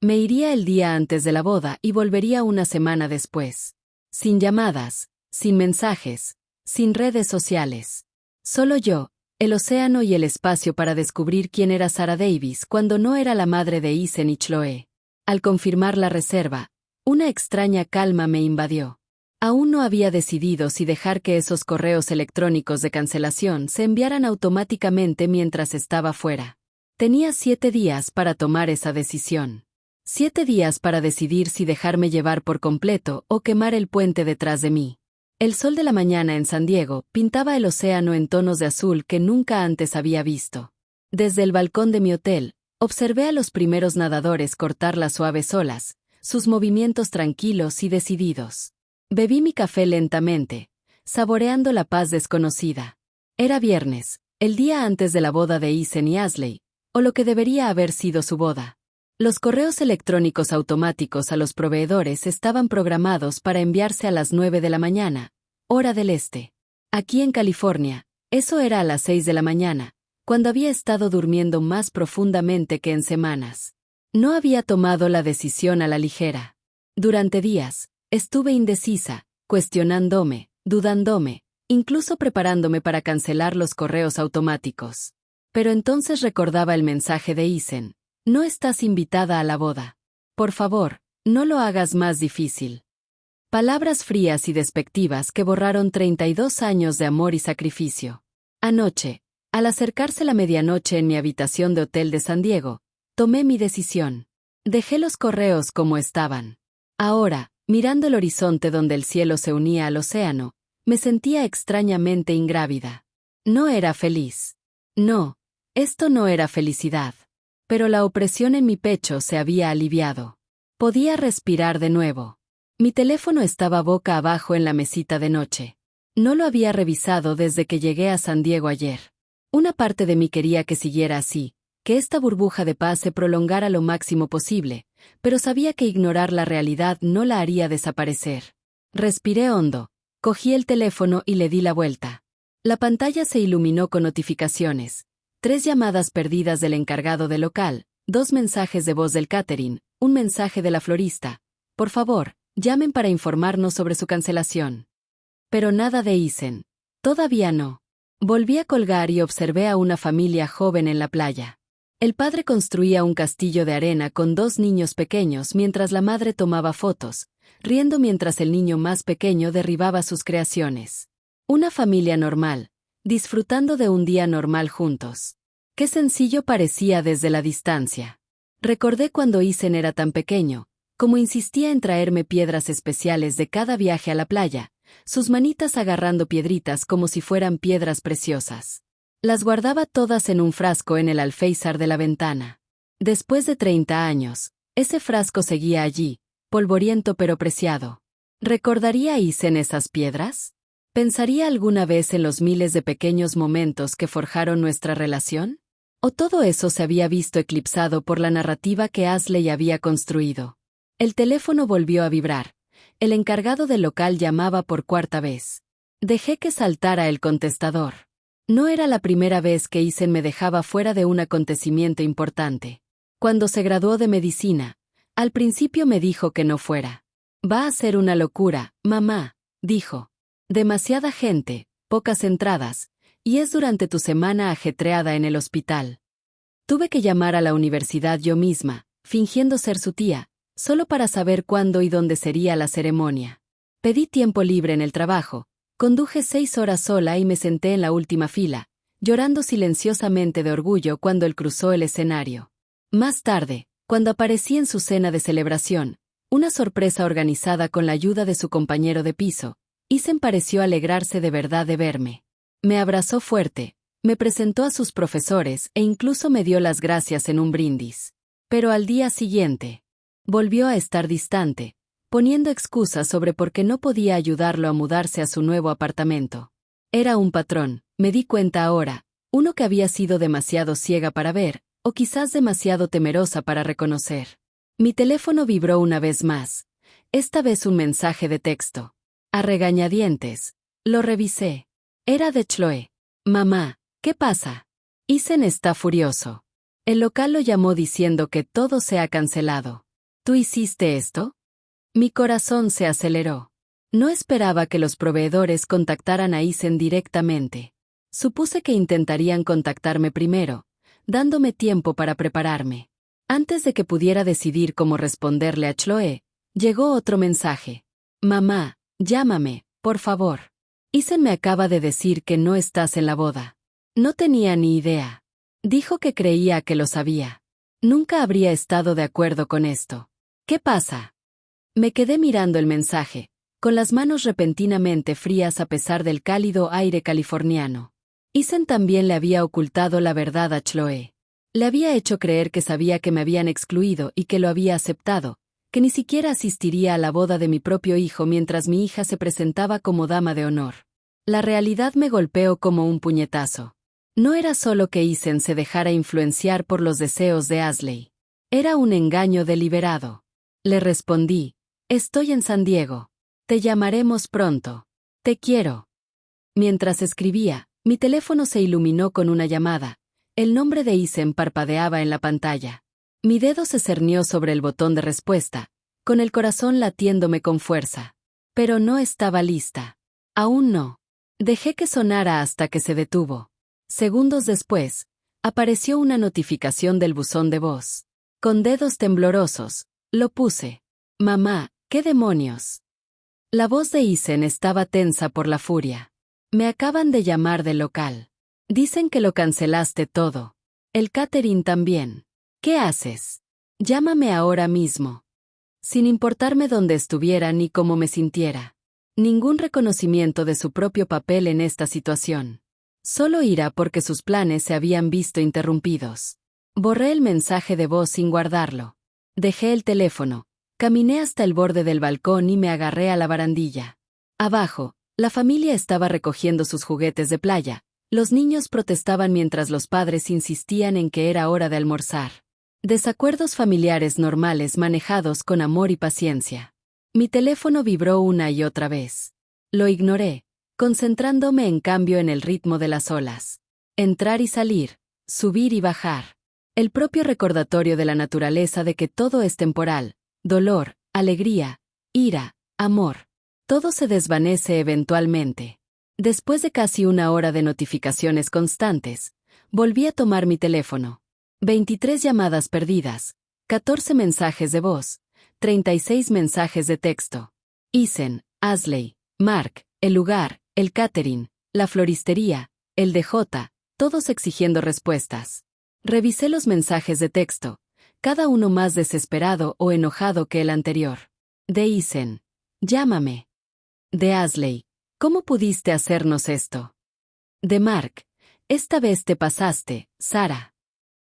Me iría el día antes de la boda y volvería una semana después. Sin llamadas, sin mensajes, sin redes sociales. Solo yo, el océano y el espacio para descubrir quién era Sarah Davis cuando no era la madre de Isen y Chloe. Al confirmar la reserva, una extraña calma me invadió. Aún no había decidido si dejar que esos correos electrónicos de cancelación se enviaran automáticamente mientras estaba fuera. Tenía 7 días para tomar esa decisión. 7 días para decidir si dejarme llevar por completo o quemar el puente detrás de mí. El sol de la mañana en San Diego pintaba el océano en tonos de azul que nunca antes había visto. Desde el balcón de mi hotel, observé a los primeros nadadores cortar las suaves olas, sus movimientos tranquilos y decididos. Bebí mi café lentamente, saboreando la paz desconocida. Era viernes, el día antes de la boda de Isen y Ashley, o lo que debería haber sido su boda. Los correos electrónicos automáticos a los proveedores estaban programados para enviarse a las 9 de la mañana, hora del este. Aquí en California, eso era a las 6 de la mañana, cuando había estado durmiendo más profundamente que en semanas. No había tomado la decisión a la ligera. Durante días, estuve indecisa, cuestionándome, dudándome, incluso preparándome para cancelar los correos automáticos. Pero entonces recordaba el mensaje de Isen: no estás invitada a la boda. Por favor, no lo hagas más difícil. Palabras frías y despectivas que borraron 32 años de amor y sacrificio. Anoche, al acercarse la medianoche en mi habitación de hotel de San Diego, tomé mi decisión. Dejé los correos como estaban. Ahora, mirando el horizonte donde el cielo se unía al océano, me sentía extrañamente ingrávida. No era feliz. No, esto no era felicidad. Pero la opresión en mi pecho se había aliviado. Podía respirar de nuevo. Mi teléfono estaba boca abajo en la mesita de noche. No lo había revisado desde que llegué a San Diego ayer. Una parte de mí quería que siguiera así, que esta burbuja de paz se prolongara lo máximo posible, pero sabía que ignorar la realidad no la haría desaparecer. Respiré hondo, cogí el teléfono y le di la vuelta. La pantalla se iluminó con notificaciones. 3 llamadas perdidas del encargado del local, 2 mensajes de voz del catering, un mensaje de la florista. Por favor, llamen para informarnos sobre su cancelación. Pero nada de Isen. Todavía no. Volví a colgar y observé a una familia joven en la playa. El padre construía un castillo de arena con 2 niños pequeños mientras la madre tomaba fotos, riendo mientras el niño más pequeño derribaba sus creaciones. Una familia normal, disfrutando de un día normal juntos. Qué sencillo parecía desde la distancia. Recordé cuando Isen era tan pequeño, como insistía en traerme piedras especiales de cada viaje a la playa, sus manitas agarrando piedritas como si fueran piedras preciosas. Las guardaba todas en un frasco en el alféizar de la ventana. Después de 30 años, ese frasco seguía allí, polvoriento pero preciado. ¿Recordaría Isen esas piedras? ¿Pensaría alguna vez en los miles de pequeños momentos que forjaron nuestra relación? ¿O todo eso se había visto eclipsado por la narrativa que Ashley había construido? El teléfono volvió a vibrar. El encargado del local llamaba por 4ª vez. Dejé que saltara el contestador. No era la primera vez que Isen me dejaba fuera de un acontecimiento importante. Cuando se graduó de medicina, al principio me dijo que no fuera. Va a ser una locura, mamá, dijo. Demasiada gente, pocas entradas, y es durante tu semana ajetreada en el hospital. Tuve que llamar a la universidad yo misma, fingiendo ser su tía, solo para saber cuándo y dónde sería la ceremonia. Pedí tiempo libre en el trabajo, conduje 6 horas sola y me senté en la última fila, llorando silenciosamente de orgullo cuando él cruzó el escenario. Más tarde, cuando aparecí en su cena de celebración, una sorpresa organizada con la ayuda de su compañero de piso, Isen pareció alegrarse de verdad de verme. Me abrazó fuerte, me presentó a sus profesores e incluso me dio las gracias en un brindis. Pero al día siguiente, volvió a estar distante, poniendo excusas sobre por qué no podía ayudarlo a mudarse a su nuevo apartamento. Era un patrón, me di cuenta ahora, uno que había sido demasiado ciega para ver, o quizás demasiado temerosa para reconocer. Mi teléfono vibró una vez más, esta vez un mensaje de texto. A regañadientes, lo revisé. Era de Chloe. Mamá, ¿qué pasa? Isen está furioso. El local lo llamó diciendo que todo se ha cancelado. ¿Tú hiciste esto? Mi corazón se aceleró. No esperaba que los proveedores contactaran a Isen directamente. Supuse que intentarían contactarme primero, dándome tiempo para prepararme. Antes de que pudiera decidir cómo responderle a Chloe, llegó otro mensaje. Mamá, llámame, por favor. Isen me acaba de decir que no estás en la boda. No tenía ni idea. Dijo que creía que lo sabía. Nunca habría estado de acuerdo con esto. ¿Qué pasa? Me quedé mirando el mensaje, con las manos repentinamente frías a pesar del cálido aire californiano. Isen también le había ocultado la verdad a Chloe. Le había hecho creer que sabía que me habían excluido y que lo había aceptado, que ni siquiera asistiría a la boda de mi propio hijo mientras mi hija se presentaba como dama de honor. La realidad me golpeó como un puñetazo. No era solo que Isen se dejara influenciar por los deseos de Asley. Era un engaño deliberado. Le respondí, estoy en San Diego. Te llamaremos pronto. Te quiero. Mientras escribía, mi teléfono se iluminó con una llamada. El nombre de Isen parpadeaba en la pantalla. Mi dedo se cernió sobre el botón de respuesta, con el corazón latiéndome con fuerza. Pero no estaba lista. Aún no. Dejé que sonara hasta que se detuvo. Segundos después, apareció una notificación del buzón de voz. Con dedos temblorosos, lo puse. Mamá, ¿qué demonios? La voz de Isen estaba tensa por la furia. Me acaban de llamar del local. Dicen que lo cancelaste todo. El catering también. ¿Qué haces? Llámame ahora mismo. Sin importarme dónde estuviera ni cómo me sintiera. Ningún reconocimiento de su propio papel en esta situación. Solo ira porque sus planes se habían visto interrumpidos. Borré el mensaje de voz sin guardarlo. Dejé el teléfono, caminé hasta el borde del balcón y me agarré a la barandilla. Abajo, la familia estaba recogiendo sus juguetes de playa. Los niños protestaban mientras los padres insistían en que era hora de almorzar. Desacuerdos familiares normales manejados con amor y paciencia. Mi teléfono vibró una y otra vez. Lo ignoré, concentrándome en cambio en el ritmo de las olas. Entrar y salir, subir y bajar. El propio recordatorio de la naturaleza de que todo es temporal, dolor, alegría, ira, amor. Todo se desvanece eventualmente. Después de casi una hora de notificaciones constantes, volví a tomar mi teléfono. 23 llamadas perdidas, 14 mensajes de voz, 36 mensajes de texto. Isen, Asley, Mark, el lugar, el catering, la floristería, el DJ, todos exigiendo respuestas. Revisé los mensajes de texto, cada uno más desesperado o enojado que el anterior. De Isen, llámame. De Asley, ¿cómo pudiste hacernos esto? De Mark, esta vez te pasaste, Sara.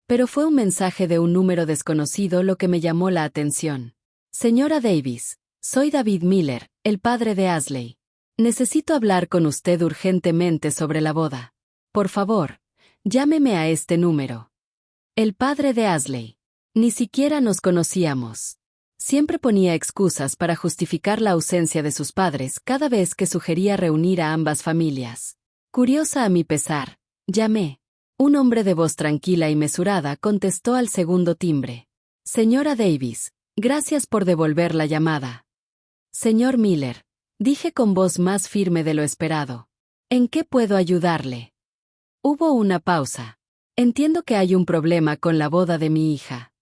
Pero fue un mensaje de un número desconocido lo que me llamó la atención. Señora Davis, soy David Miller, el padre de Asley. Necesito hablar con usted urgentemente sobre la boda. Por favor, llámeme a este número. El padre de Asley. Ni siquiera nos conocíamos. Siempre ponía excusas para justificar la ausencia de sus padres cada vez que sugería reunir a ambas familias. Curiosa a mi pesar, llamé. Un hombre de voz tranquila y mesurada contestó al segundo timbre. Señora Davis, gracias por devolver la llamada. Señor Miller, dije con voz más firme de lo esperado. ¿En qué puedo ayudarle? Hubo una pausa. Entiendo que hay un problema con la boda de mi hija.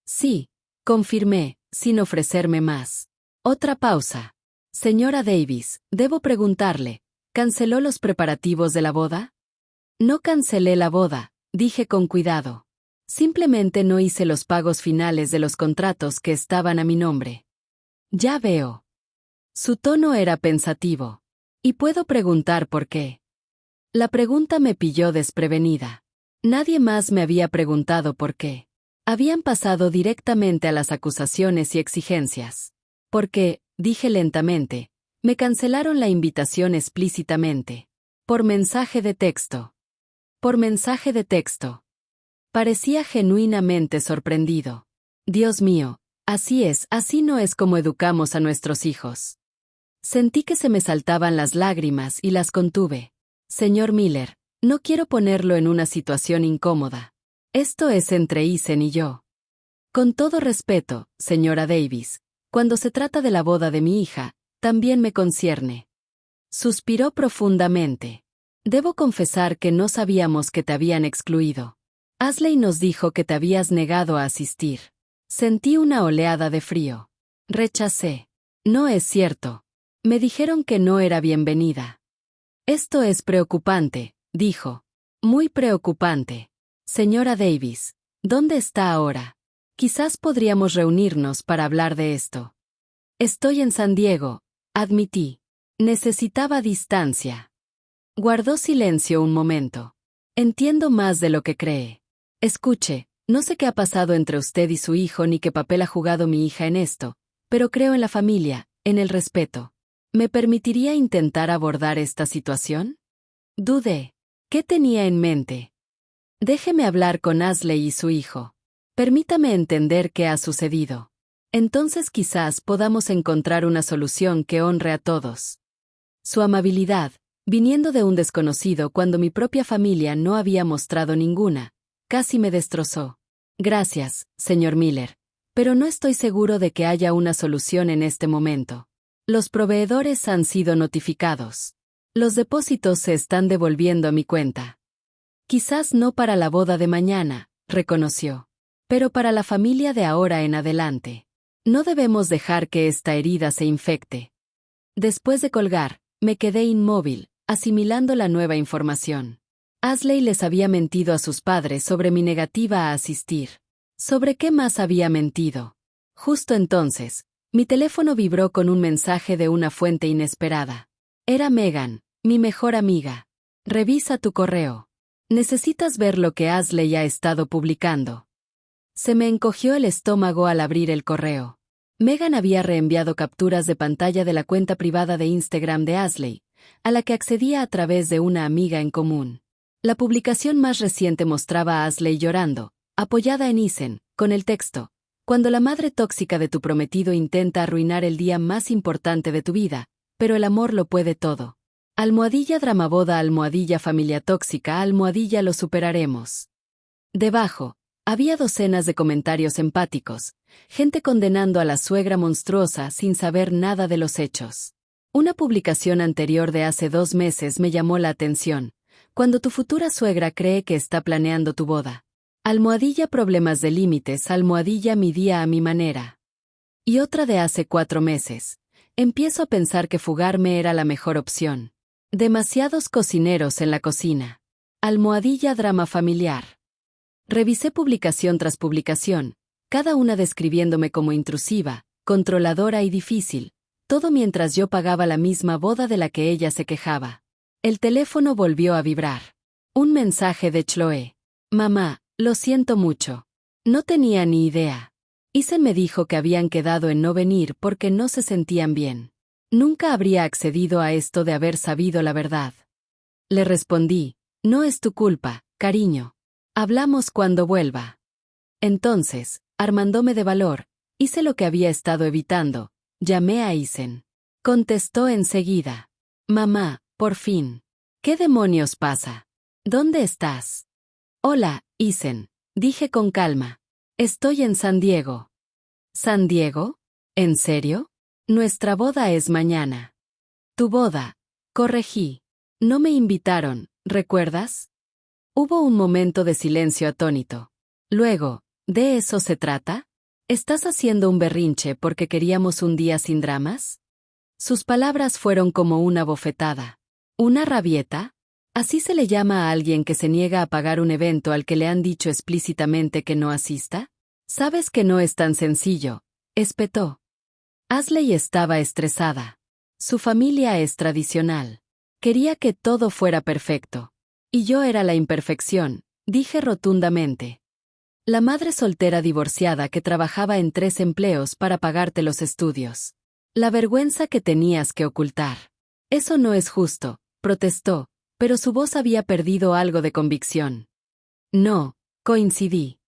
Sí, confirmé, sin ofrecerme más. Otra pausa. Señora Davis, debo preguntarle, ¿canceló los preparativos de la boda? No cancelé la boda, dije con cuidado. Simplemente no hice los pagos finales de los contratos que estaban a mi nombre. Ya veo. Su tono era pensativo. ¿Y puedo preguntar por qué? La pregunta me pilló desprevenida. Nadie más me había preguntado por qué. Habían pasado directamente a las acusaciones y exigencias. Porque, dije lentamente, me cancelaron la invitación explícitamente. Por mensaje de texto. Por mensaje de texto. Parecía genuinamente sorprendido. Dios mío, así no es como educamos a nuestros hijos. Sentí que se me saltaban las lágrimas y las contuve. Señor Miller, no quiero ponerlo en una situación incómoda. Esto es entre Eisen y yo. Con todo respeto, señora Davis, cuando se trata de la boda de mi hija, también me concierne. Suspiró profundamente. Debo confesar que no sabíamos que te habían excluido. Ashley nos dijo que te habías negado a asistir. Sentí una oleada de frío. Rechacé. No es cierto. Me dijeron que no era bienvenida. Esto es preocupante, dijo. Muy preocupante. Señora Davis, ¿dónde está ahora? Quizás podríamos reunirnos para hablar de esto. Estoy en San Diego, admití. Necesitaba distancia. Guardó silencio un momento. Entiendo más de lo que cree. Escuche, no sé qué ha pasado entre usted y su hijo ni qué papel ha jugado mi hija en esto, pero creo en la familia, en el respeto. ¿Me permitiría intentar abordar esta situación? Dudé. ¿Qué tenía en mente? Déjeme hablar con Ashley y su hijo. Permítame entender qué ha sucedido. Entonces quizás podamos encontrar una solución que honre a todos. Su amabilidad, viniendo de un desconocido cuando mi propia familia no había mostrado ninguna, casi me destrozó. Gracias, señor Miller, pero no estoy seguro de que haya una solución en este momento. Los proveedores han sido notificados. Los depósitos se están devolviendo a mi cuenta. Quizás no para la boda de mañana, reconoció. Pero para la familia de ahora en adelante. No debemos dejar que esta herida se infecte. Después de colgar, me quedé inmóvil, asimilando la nueva información. Ashley les había mentido a sus padres sobre mi negativa a asistir. ¿Sobre qué más había mentido? Justo entonces, mi teléfono vibró con un mensaje de una fuente inesperada. Era Megan, mi mejor amiga. Revisa tu correo. Necesitas ver lo que Ashley ha estado publicando. Se me encogió el estómago al abrir el correo. Megan había reenviado capturas de pantalla de la cuenta privada de Instagram de Ashley, a la que accedía a través de una amiga en común. La publicación más reciente mostraba a Ashley llorando, apoyada en Eisen, con el texto: cuando la madre tóxica de tu prometido intenta arruinar el día más importante de tu vida, pero el amor lo puede todo. Almohadilla dramaboda, almohadilla familia tóxica, almohadilla lo superaremos. Debajo, había docenas de comentarios empáticos, gente condenando a la suegra monstruosa sin saber nada de los hechos. Una publicación anterior de hace 2 meses me llamó la atención. Cuando tu futura suegra cree que está planeando tu boda. Almohadilla problemas de límites, almohadilla mi día a mi manera. Y otra de hace 4 meses. Empiezo a pensar que fugarme era la mejor opción. Demasiados cocineros en la cocina. Almohadilla drama familiar. Revisé publicación tras publicación, cada una describiéndome como intrusiva, controladora y difícil, todo mientras yo pagaba la misma boda de la que ella se quejaba. El teléfono volvió a vibrar. Un mensaje de Chloe. Mamá, lo siento mucho. No tenía ni idea. Eisen me dijo que habían quedado en no venir porque no se sentían bien. Nunca habría accedido a esto de haber sabido la verdad. Le respondí, no es tu culpa, cariño. Hablamos cuando vuelva. Entonces, armándome de valor, hice lo que había estado evitando, llamé a Eisen. Contestó enseguida. Mamá, por fin. ¿Qué demonios pasa? ¿Dónde estás? Hola, Isen, dije con calma. Estoy en San Diego. ¿San Diego? ¿En serio? Nuestra boda es mañana. Tu boda, corregí. No me invitaron, ¿recuerdas? Hubo un momento de silencio atónito. Luego, ¿de eso se trata? ¿Estás haciendo un berrinche porque queríamos un día sin dramas? Sus palabras fueron como una bofetada. ¿Una rabieta? ¿Así se le llama a alguien que se niega a pagar un evento al que le han dicho explícitamente que no asista? Sabes que no es tan sencillo, espetó. Ashley estaba estresada. Su familia es tradicional. Quería que todo fuera perfecto. Y yo era la imperfección, dije rotundamente. La madre soltera divorciada que trabajaba en 3 empleos para pagarte los estudios. La vergüenza que tenías que ocultar. Eso no es justo, protestó, pero su voz había perdido algo de convicción. No, coincidí.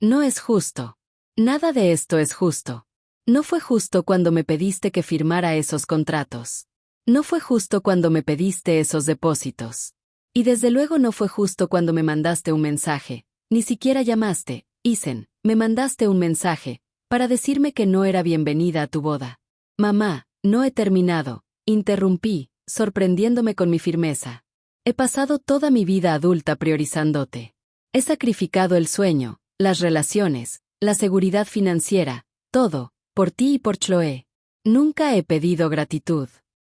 No es justo. Nada de esto es justo. No fue justo cuando me pediste que firmara esos contratos. No fue justo cuando me pediste esos depósitos. Y desde luego no fue justo cuando me mandaste un mensaje, ni siquiera llamaste, Isen, me mandaste un mensaje, para decirme que no era bienvenida a tu boda. Mamá, no he terminado, interrumpí, sorprendiéndome con mi firmeza. He pasado toda mi vida adulta priorizándote. He sacrificado el sueño, las relaciones, la seguridad financiera, todo, por ti y por Chloe. Nunca he pedido gratitud.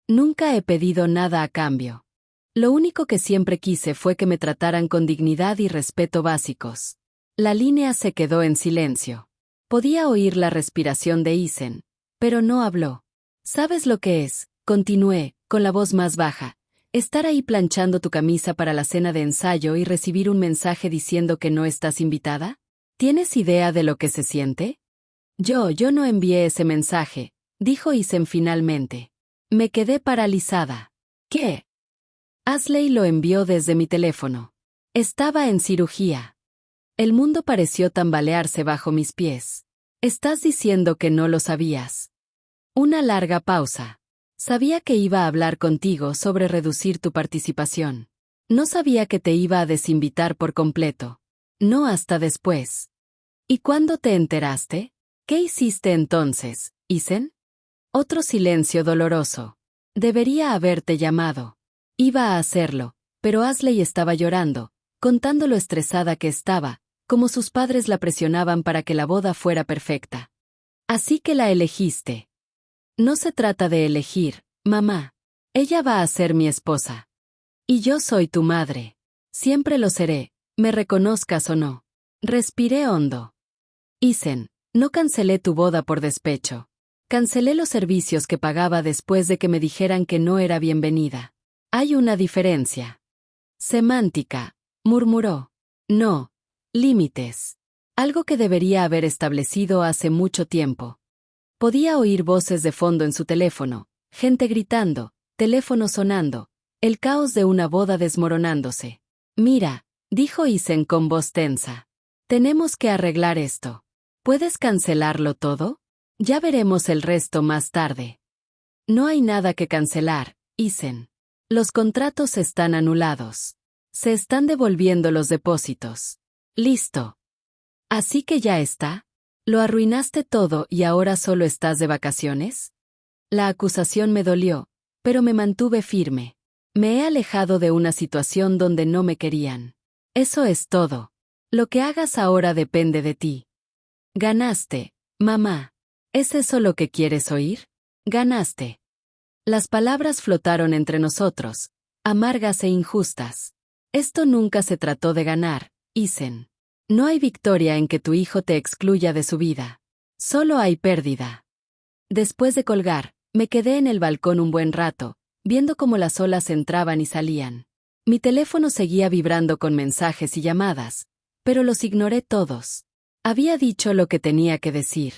Nunca he pedido nada a cambio. Lo único que siempre quise fue que me trataran con dignidad y respeto básicos. La línea se quedó en silencio. Podía oír la respiración de Isen, pero no habló. ¿Sabes lo que es? Continué, con la voz más baja. Estar ahí planchando tu camisa para la cena de ensayo y recibir un mensaje diciendo que no estás invitada. ¿Tienes idea de lo que se siente? Yo no envié ese mensaje, dijo Isen finalmente. Me quedé paralizada. ¿Qué? Ashley lo envió desde mi teléfono. Estaba en cirugía. El mundo pareció tambalearse bajo mis pies. ¿Estás diciendo que no lo sabías? Una larga pausa. Sabía que iba a hablar contigo sobre reducir tu participación. No sabía que te iba a desinvitar por completo. No hasta después. ¿Y cuándo te enteraste? ¿Qué hiciste entonces, Isen? Otro silencio doloroso. Debería haberte llamado. Iba a hacerlo, pero Ashley estaba llorando, contando lo estresada que estaba, como sus padres la presionaban para que la boda fuera perfecta. Así que la elegiste. No se trata de elegir, mamá. Ella va a ser mi esposa. Y yo soy tu madre. Siempre lo seré, me reconozcas o no. Respiré hondo. Isen, no cancelé tu boda por despecho. Cancelé los servicios que pagaba después de que me dijeran que no era bienvenida. Hay una diferencia. Semántica, murmuró. No. Límites. Algo que debería haber establecido hace mucho tiempo. Podía oír voces de fondo en su teléfono, gente gritando, teléfono sonando, el caos de una boda desmoronándose. Mira, dijo Isen con voz tensa. Tenemos que arreglar esto. ¿Puedes cancelarlo todo? Ya veremos el resto más tarde. No hay nada que cancelar, Isen. Los contratos están anulados. Se están devolviendo los depósitos. Listo. Así que ya está. ¿Lo arruinaste todo y ahora solo estás de vacaciones? La acusación me dolió, pero me mantuve firme. Me he alejado de una situación donde no me querían. Eso es todo. Lo que hagas ahora depende de ti. Ganaste, mamá. ¿Es eso lo que quieres oír? Ganaste. Las palabras flotaron entre nosotros, amargas e injustas. Esto nunca se trató de ganar, Isen. No hay victoria en que tu hijo te excluya de su vida. Solo hay pérdida. Después de colgar, me quedé en el balcón un buen rato, viendo cómo las olas entraban y salían. Mi teléfono seguía vibrando con mensajes y llamadas, pero los ignoré todos. Había dicho lo que tenía que decir.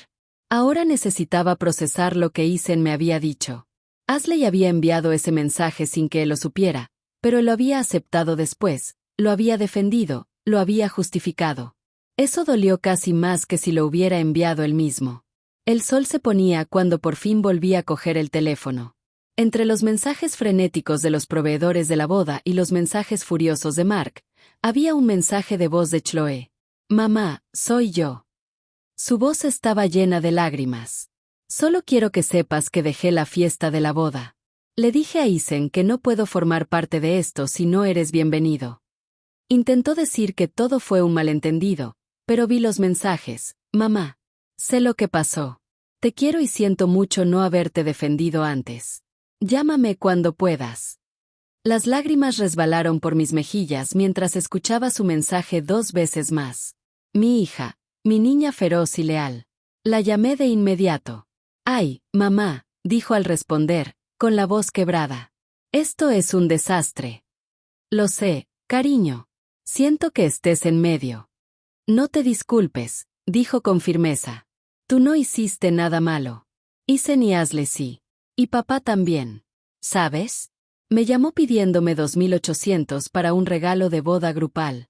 Ahora necesitaba procesar lo que Isen me había dicho. Ashley había enviado ese mensaje sin que él lo supiera, pero lo había aceptado después, lo había defendido, lo había justificado. Eso dolió casi más que si lo hubiera enviado él mismo. El sol se ponía cuando por fin volví a coger el teléfono. Entre los mensajes frenéticos de los proveedores de la boda y los mensajes furiosos de Mark, Había un mensaje de voz de Chloe. Mamá, soy yo. Su voz estaba llena de lágrimas. Solo quiero que sepas que dejé la fiesta de la boda. Le dije a Isen que no puedo formar parte de esto si no eres bienvenido. Intentó decir que todo fue un malentendido, pero vi los mensajes. Mamá, sé lo que pasó. Te quiero y siento mucho no haberte defendido antes. Llámame cuando puedas. Las lágrimas resbalaron por mis mejillas mientras escuchaba su mensaje 2 veces más. Mi hija, mi niña feroz y leal. La llamé de inmediato. Ay, mamá, dijo al responder, con la voz quebrada. Esto es un desastre. Lo sé, cariño. Siento que estés en medio. No te disculpes, dijo con firmeza. Tú no hiciste nada malo. Isen y Ashley sí. Y papá también. ¿Sabes? Me llamó pidiéndome 2.800 para un regalo de boda grupal.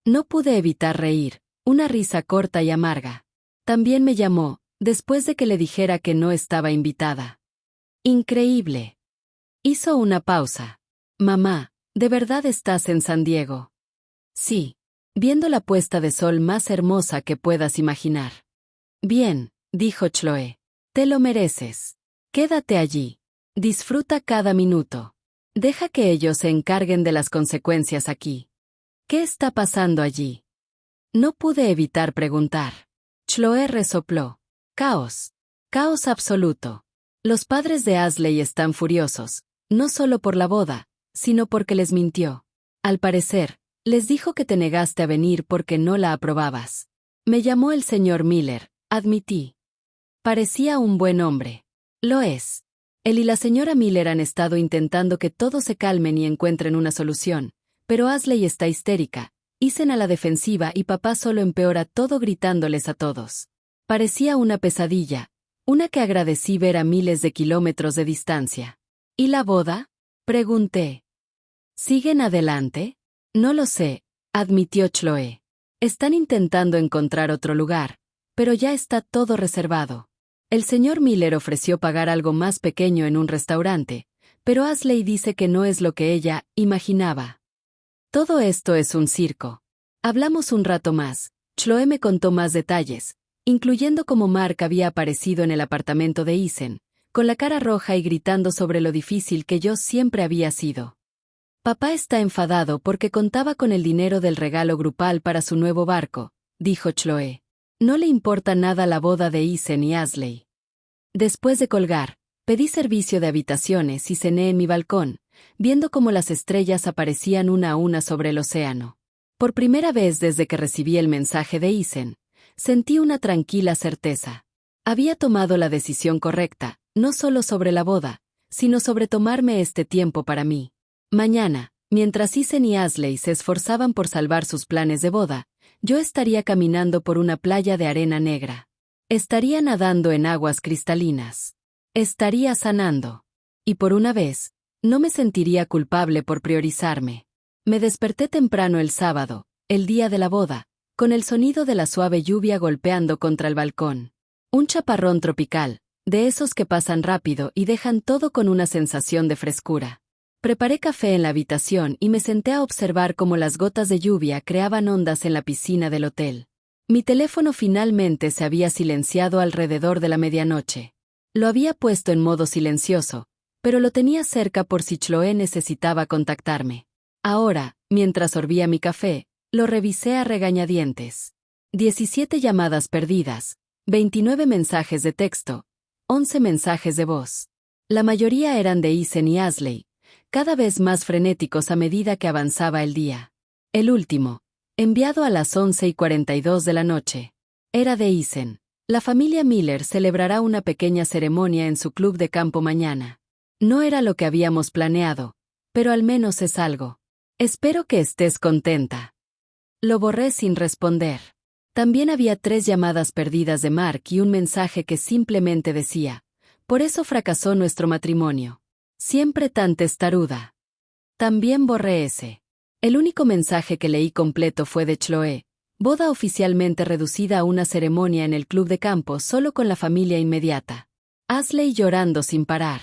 No pude evitar reír, una risa corta y amarga. También me llamó, después de que le dijera que no estaba invitada. Increíble. Hizo una pausa. Mamá, ¿de verdad estás en San Diego? Sí. Viendo la puesta de sol más hermosa que puedas imaginar. Bien, dijo Chloe. Te lo mereces. Quédate allí. Disfruta cada minuto. Deja que ellos se encarguen de las consecuencias aquí. ¿Qué está pasando allí? No pude evitar preguntar. Chloe resopló. Caos. Caos absoluto. Los padres de Ashley están furiosos, no solo por la boda, sino porque les mintió. Al parecer, les dijo que te negaste a venir porque no la aprobabas. Me llamó el señor Miller, admití. Parecía un buen hombre. Lo es. Él y la señora Miller han estado intentando que todos se calmen y encuentren una solución, pero Ashley está histérica, Isen a la defensiva y papá solo empeora todo gritándoles a todos. Parecía una pesadilla, una que agradecí ver a miles de kilómetros de distancia. ¿Y la boda? Pregunté. ¿Siguen adelante? No lo sé, admitió Chloe. Están intentando encontrar otro lugar, pero ya está todo reservado. El señor Miller ofreció pagar algo más pequeño en un restaurante, pero Ashley dice que no es lo que ella imaginaba. Todo esto es un circo. Hablamos un rato más. Chloe me contó más detalles, incluyendo cómo Mark había aparecido en el apartamento de Isen, con la cara roja y gritando sobre lo difícil que yo siempre había sido. Papá está enfadado porque contaba con el dinero del regalo grupal para su nuevo barco, dijo Chloe. No le importa nada la boda de Isen y Ashley. Después de colgar, pedí servicio de habitaciones y cené en mi balcón, viendo cómo las estrellas aparecían una a una sobre el océano. Por primera vez desde que recibí el mensaje de Isen, sentí una tranquila certeza. Había tomado la decisión correcta, no solo sobre la boda, sino sobre tomarme este tiempo para mí. Mañana, mientras Isen y Ashley se esforzaban por salvar sus planes de boda, yo estaría caminando por una playa de arena negra. Estaría nadando en aguas cristalinas. Estaría sanando. Y por una vez, no me sentiría culpable por priorizarme. Me desperté temprano el sábado, el día de la boda, con el sonido de la suave lluvia golpeando contra el balcón. Un chaparrón tropical, de esos que pasan rápido y dejan todo con una sensación de frescura. Preparé café en la habitación y me senté a observar cómo las gotas de lluvia creaban ondas en la piscina del hotel. Mi teléfono finalmente se había silenciado alrededor de la medianoche. Lo había puesto en modo silencioso, pero lo tenía cerca por si Chloe necesitaba contactarme. Ahora, mientras sorbía mi café, lo revisé a regañadientes. 17 llamadas perdidas, 29 mensajes de texto, 11 mensajes de voz. La mayoría eran de Isen y Ashley, cada vez más frenéticos a medida que avanzaba el día. El último, enviado a las 11:42 de la noche, era de Isen. La familia Miller celebrará una pequeña ceremonia en su club de campo mañana. No era lo que habíamos planeado, pero al menos es algo. Espero que estés contenta. Lo borré sin responder. También había 3 llamadas perdidas de Mark y un mensaje que simplemente decía: por eso fracasó nuestro matrimonio. Siempre tan testaruda. También borré ese. El único mensaje que leí completo fue de Chloe: boda oficialmente reducida a una ceremonia en el club de campo solo con la familia inmediata. Ashley llorando sin parar.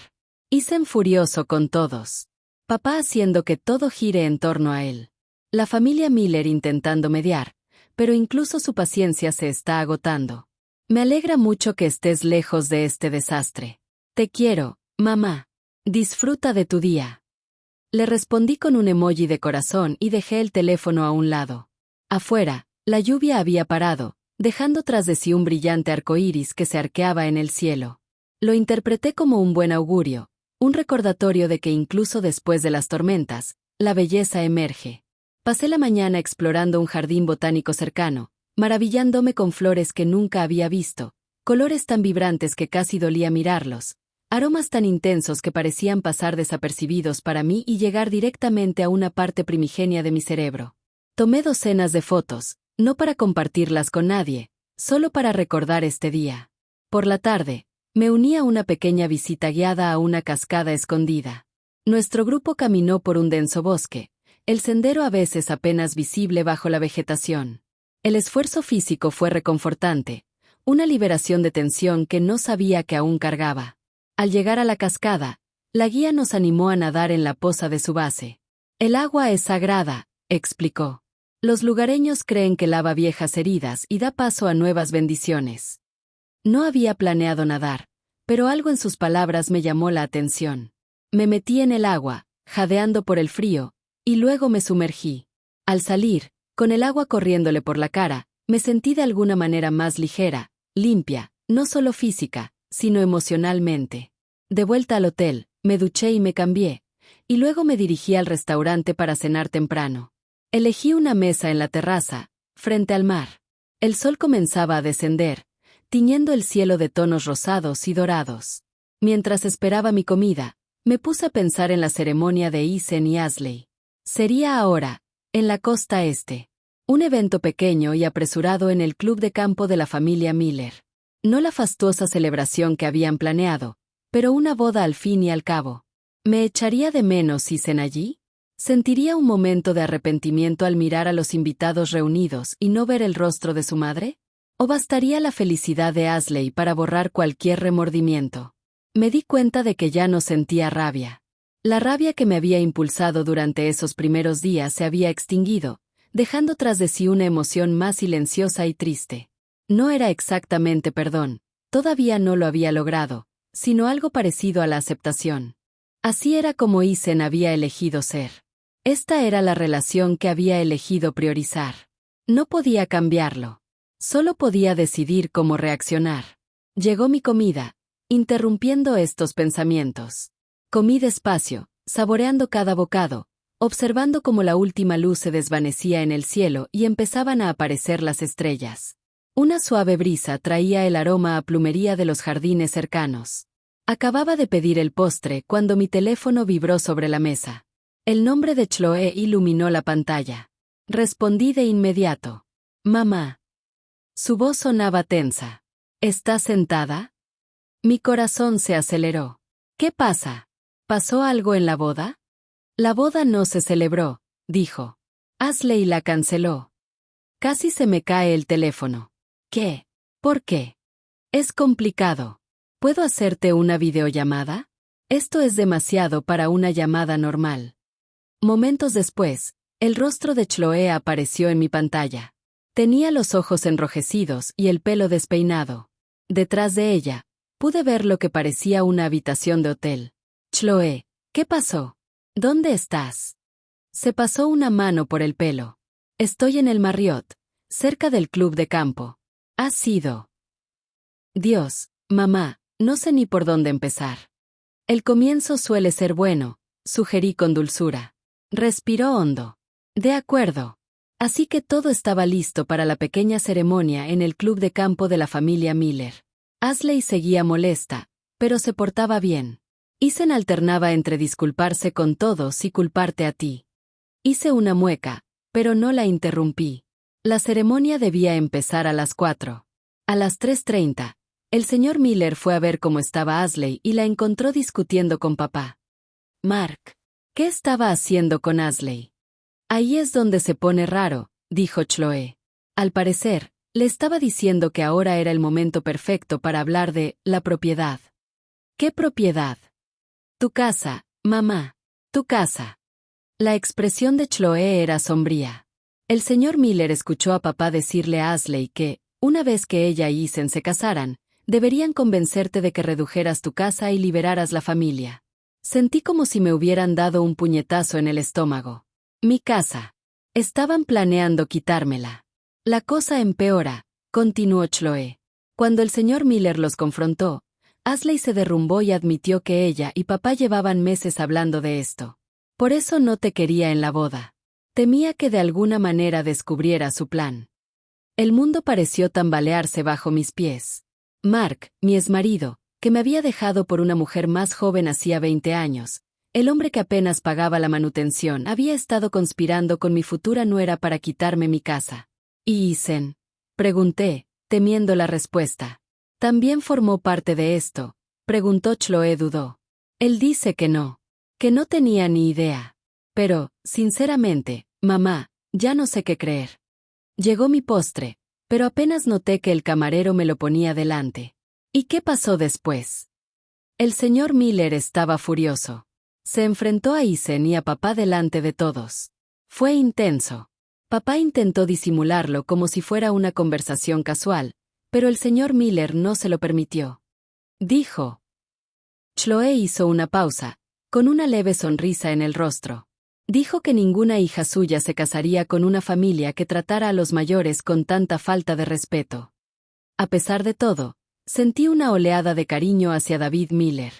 Isen furioso con todos. Papá haciendo que todo gire en torno a él. La familia Miller intentando mediar, pero incluso su paciencia se está agotando. Me alegra mucho que estés lejos de este desastre. Te quiero, mamá. Disfruta de tu día. Le respondí con un emoji de corazón y dejé el teléfono a un lado. Afuera, la lluvia había parado, dejando tras de sí un brillante arcoíris que se arqueaba en el cielo. Lo interpreté como un buen augurio, un recordatorio de que incluso después de las tormentas, la belleza emerge. Pasé la mañana explorando un jardín botánico cercano, maravillándome con flores que nunca había visto, colores tan vibrantes que casi dolía mirarlos, aromas tan intensos que parecían pasar desapercibidos para mí y llegar directamente a una parte primigenia de mi cerebro. Tomé docenas de fotos, no para compartirlas con nadie, solo para recordar este día. Por la tarde, me uní a una pequeña visita guiada a una cascada escondida. Nuestro grupo caminó por un denso bosque, el sendero a veces apenas visible bajo la vegetación. El esfuerzo físico fue reconfortante, una liberación de tensión que no sabía que aún cargaba. Al llegar a la cascada, la guía nos animó a nadar en la poza de su base. El agua es sagrada, explicó. Los lugareños creen que lava viejas heridas y da paso a nuevas bendiciones. No había planeado nadar, pero algo en sus palabras me llamó la atención. Me metí en el agua, jadeando por el frío, y luego me sumergí. Al salir, con el agua corriéndole por la cara, me sentí de alguna manera más ligera, limpia, no solo física, sino emocionalmente. De vuelta al hotel, me duché y me cambié, y luego me dirigí al restaurante para cenar temprano. Elegí una mesa en la terraza, frente al mar. El sol comenzaba a descender, tiñendo el cielo de tonos rosados y dorados. Mientras esperaba mi comida, me puse a pensar en la ceremonia de Isen y Asley. Sería ahora, en la costa este. Un evento pequeño y apresurado en el club de campo de la familia Miller. No la fastuosa celebración que habían planeado, pero una boda al fin y al cabo. ¿Me echaría de menos Isen allí? ¿Sentiría un momento de arrepentimiento al mirar a los invitados reunidos y no ver el rostro de su madre? ¿O bastaría la felicidad de Asley para borrar cualquier remordimiento? Me di cuenta de que ya no sentía rabia. La rabia que me había impulsado durante esos primeros días se había extinguido, dejando tras de sí una emoción más silenciosa y triste. No era exactamente perdón, todavía no lo había logrado, sino algo parecido a la aceptación. Así era como Isen había elegido ser. Esta era la relación que había elegido priorizar. No podía cambiarlo. Solo podía decidir cómo reaccionar. Llegó mi comida, interrumpiendo estos pensamientos. Comí despacio, saboreando cada bocado, observando cómo la última luz se desvanecía en el cielo y empezaban a aparecer las estrellas. Una suave brisa traía el aroma a plumería de los jardines cercanos. Acababa de pedir el postre cuando mi teléfono vibró sobre la mesa. El nombre de Chloe iluminó la pantalla. Respondí de inmediato. Mamá. Su voz sonaba tensa. ¿Estás sentada? Mi corazón se aceleró. ¿Qué pasa? ¿Pasó algo en la boda? La boda no se celebró, dijo. Asley la canceló. Casi se me cae el teléfono. ¿Qué? ¿Por qué? Es complicado. ¿Puedo hacerte una videollamada? Esto es demasiado para una llamada normal. Momentos después, el rostro de Chloe apareció en mi pantalla. Tenía los ojos enrojecidos y el pelo despeinado. Detrás de ella, pude ver lo que parecía una habitación de hotel. Chloe, ¿qué pasó? ¿Dónde estás? Se pasó una mano por el pelo. Estoy en el Marriott, cerca del club de campo. ¿Has sido? Dios, mamá, no sé ni por dónde empezar. El comienzo suele ser bueno, sugerí con dulzura. Respiró hondo. De acuerdo. Así que todo estaba listo para la pequeña ceremonia en el club de campo de la familia Miller. Asley seguía molesta, pero se portaba bien. Isen alternaba entre disculparse con todos y culparte a ti. Hice una mueca, pero no la interrumpí. La ceremonia debía empezar a las 4. A las 3:30, el señor Miller fue a ver cómo estaba Asley y la encontró discutiendo con papá. Mark, ¿qué estaba haciendo con Asley? Ahí es donde se pone raro, dijo Chloe. Al parecer, le estaba diciendo que ahora era el momento perfecto para hablar de la propiedad. ¿Qué propiedad? Tu casa, mamá. Tu casa. La expresión de Chloe era sombría. El señor Miller escuchó a papá decirle a Ashley que, una vez que ella y Isen se casaran, deberían convencerte de que redujeras tu casa y liberaras la familia. Sentí como si me hubieran dado un puñetazo en el estómago. Mi casa. Estaban planeando quitármela. La cosa empeora, continuó Chloe. Cuando el señor Miller los confrontó, Ashley se derrumbó y admitió que ella y papá llevaban meses hablando de esto. Por eso no te quería en la boda. Temía que de alguna manera descubriera su plan. El mundo pareció tambalearse bajo mis pies. Mark, mi exmarido, que me había dejado por una mujer más joven hacía 20 años, el hombre que apenas pagaba la manutención, había estado conspirando con mi futura nuera para quitarme mi casa. ¿Y Isen? Pregunté, temiendo la respuesta. ¿También formó parte de esto? Preguntó Chloe. Dudó. Él dice que no tenía ni idea. Pero, sinceramente, mamá, ya no sé qué creer. Llegó mi postre, pero apenas noté que el camarero me lo ponía delante. ¿Y qué pasó después? El señor Miller estaba furioso. Se enfrentó a Isen y a papá delante de todos. Fue intenso. Papá intentó disimularlo como si fuera una conversación casual, pero el señor Miller no se lo permitió. Dijo. Chloe hizo una pausa, con una leve sonrisa en el rostro. Dijo que ninguna hija suya se casaría con una familia que tratara a los mayores con tanta falta de respeto. A pesar de todo, sentí una oleada de cariño hacia David Miller.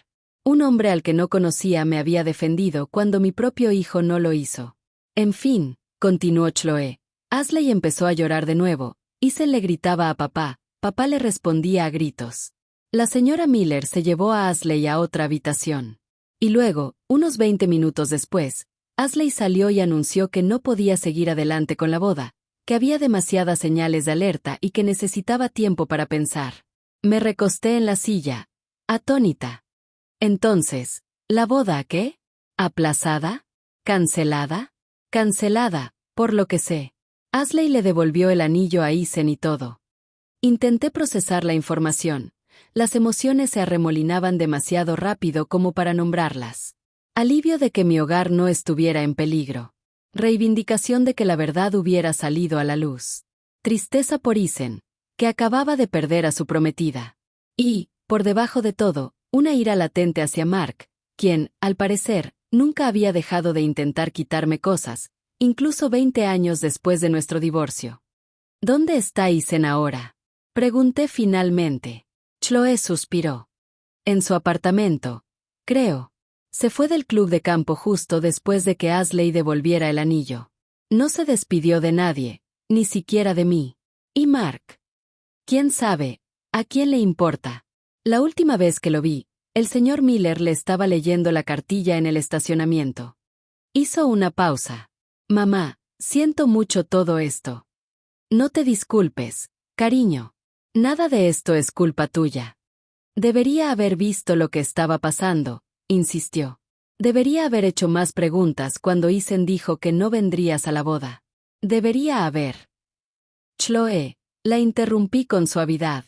Un hombre al que no conocía me había defendido cuando mi propio hijo no lo hizo. En fin, continuó Chloe. Ashley empezó a llorar de nuevo. Isen le gritaba a papá. Papá le respondía a gritos. La señora Miller se llevó a Ashley a otra habitación. Y luego, unos 20 minutos después, Ashley salió y anunció que no podía seguir adelante con la boda, que había demasiadas señales de alerta y que necesitaba tiempo para pensar. Me recosté en la silla, atónita. Entonces, ¿la boda qué? ¿Aplazada? ¿Cancelada? Cancelada, por lo que sé. Ashley le devolvió el anillo a Isen y todo. Intenté procesar la información. Las emociones se arremolinaban demasiado rápido como para nombrarlas. Alivio de que mi hogar no estuviera en peligro. Reivindicación de que la verdad hubiera salido a la luz. Tristeza por Isen, que acababa de perder a su prometida. Y, por debajo de todo, una ira latente hacia Mark, quien, al parecer, nunca había dejado de intentar quitarme cosas, incluso 20 años después de nuestro divorcio. ¿Dónde está Isen ahora? Pregunté finalmente. Chloe suspiró. En su apartamento, creo. Se fue del club de campo justo después de que Ashley devolviera el anillo. No se despidió de nadie, ni siquiera de mí. ¿Y Mark? ¿Quién sabe? ¿A quién le importa? La última vez que lo vi, el señor Miller le estaba leyendo la cartilla en el estacionamiento. Hizo una pausa. Mamá, siento mucho todo esto. No te disculpes, cariño. Nada de esto es culpa tuya. Debería haber visto lo que estaba pasando, insistió. Debería haber hecho más preguntas cuando Isen dijo que no vendrías a la boda. Debería haber. Chloe, la interrumpí con suavidad.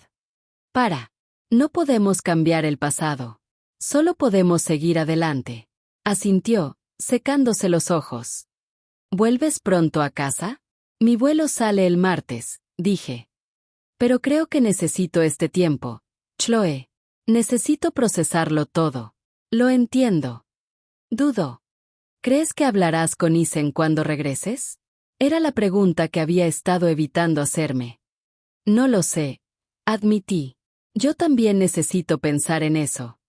Para. No podemos cambiar el pasado. Solo podemos seguir adelante. Asintió, secándose los ojos. ¿Vuelves pronto a casa? Mi vuelo sale el martes, dije. Pero creo que necesito este tiempo, Chloe. Necesito procesarlo todo. Lo entiendo. Dudo. ¿Crees que hablarás con Isen cuando regreses? Era la pregunta que había estado evitando hacerme. No lo sé, admití. Yo también necesito pensar en eso.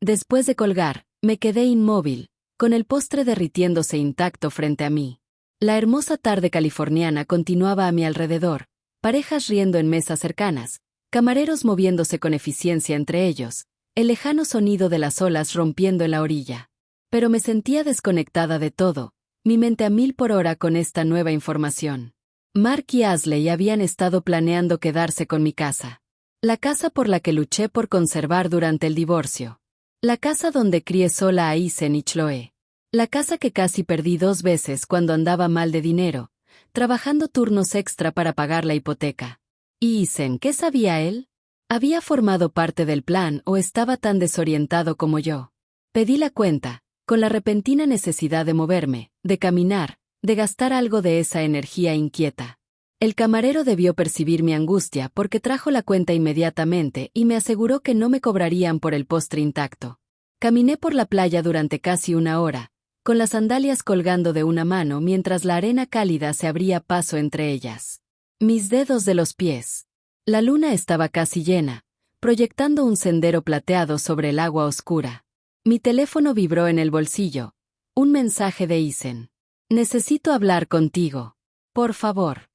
Después de colgar, me quedé inmóvil, con el postre derritiéndose intacto frente a mí. La hermosa tarde californiana continuaba a mi alrededor, parejas riendo en mesas cercanas, camareros moviéndose con eficiencia entre ellos, el lejano sonido de las olas rompiendo en la orilla. Pero me sentía desconectada de todo, mi mente a 1000 por hora con esta nueva información. Mark y Ashley habían estado planeando quedarse con mi casa. La casa por la que luché por conservar durante el divorcio. La casa donde crié sola a Isen y Chloe. La casa que casi perdí 2 veces cuando andaba mal de dinero, trabajando turnos extra para pagar la hipoteca. ¿Y Isen, qué sabía él? ¿Había formado parte del plan o estaba tan desorientado como yo? Pedí la cuenta, con la repentina necesidad de moverme, de caminar, de gastar algo de esa energía inquieta. El camarero debió percibir mi angustia porque trajo la cuenta inmediatamente y me aseguró que no me cobrarían por el postre intacto. Caminé por la playa durante casi una hora, con las sandalias colgando de una mano mientras la arena cálida se abría paso entre ellas. Mis dedos de los pies. La luna estaba casi llena, proyectando un sendero plateado sobre el agua oscura. Mi teléfono vibró en el bolsillo. Un mensaje de Isen. Necesito hablar contigo. Por favor.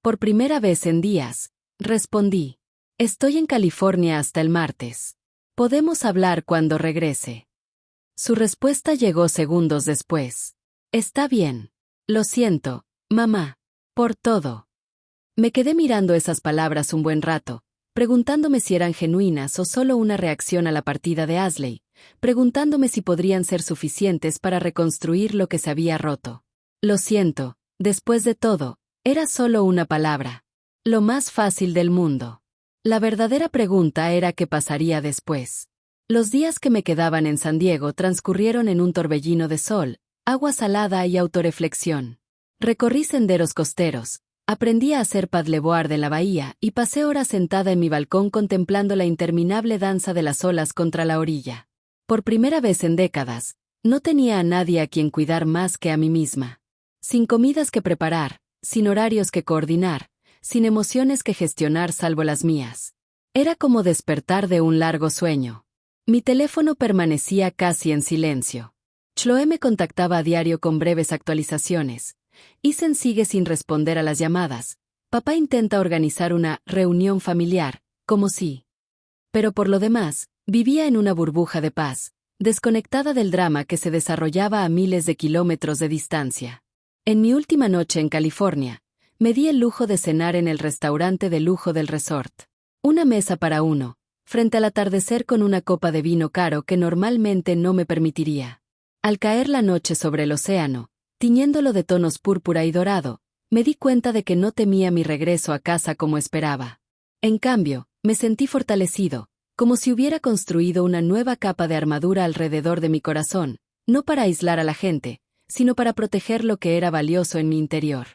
Por primera vez en días, respondí. Estoy en California hasta el martes. Podemos hablar cuando regrese. Su respuesta llegó segundos después. Está bien. Lo siento, mamá, por todo. Me quedé mirando esas palabras un buen rato, preguntándome si eran genuinas o solo una reacción a la partida de Ashley, preguntándome si podrían ser suficientes para reconstruir lo que se había roto. Lo siento, después de todo, era solo una palabra. Lo más fácil del mundo. La verdadera pregunta era qué pasaría después. Los días que me quedaban en San Diego transcurrieron en un torbellino de sol, agua salada y autorreflexión. Recorrí senderos costeros, aprendí a hacer paddleboard en la bahía y pasé horas sentada en mi balcón contemplando la interminable danza de las olas contra la orilla. Por primera vez en décadas, no tenía a nadie a quien cuidar más que a mí misma. Sin comidas que preparar, sin horarios que coordinar, sin emociones que gestionar salvo las mías. Era como despertar de un largo sueño. Mi teléfono permanecía casi en silencio. Chloe me contactaba a diario con breves actualizaciones. Isen sigue sin responder a las llamadas. Papá intenta organizar una reunión familiar, como si. Pero por lo demás, vivía en una burbuja de paz, desconectada del drama que se desarrollaba a miles de kilómetros de distancia. En mi última noche en California, me di el lujo de cenar en el restaurante de lujo del resort. Una mesa para uno, frente al atardecer con una copa de vino caro que normalmente no me permitiría. Al caer la noche sobre el océano, tiñéndolo de tonos púrpura y dorado, me di cuenta de que no temía mi regreso a casa como esperaba. En cambio, me sentí fortalecido, como si hubiera construido una nueva capa de armadura alrededor de mi corazón, no para aislar a la gente, sino para proteger lo que era valioso en mi interior.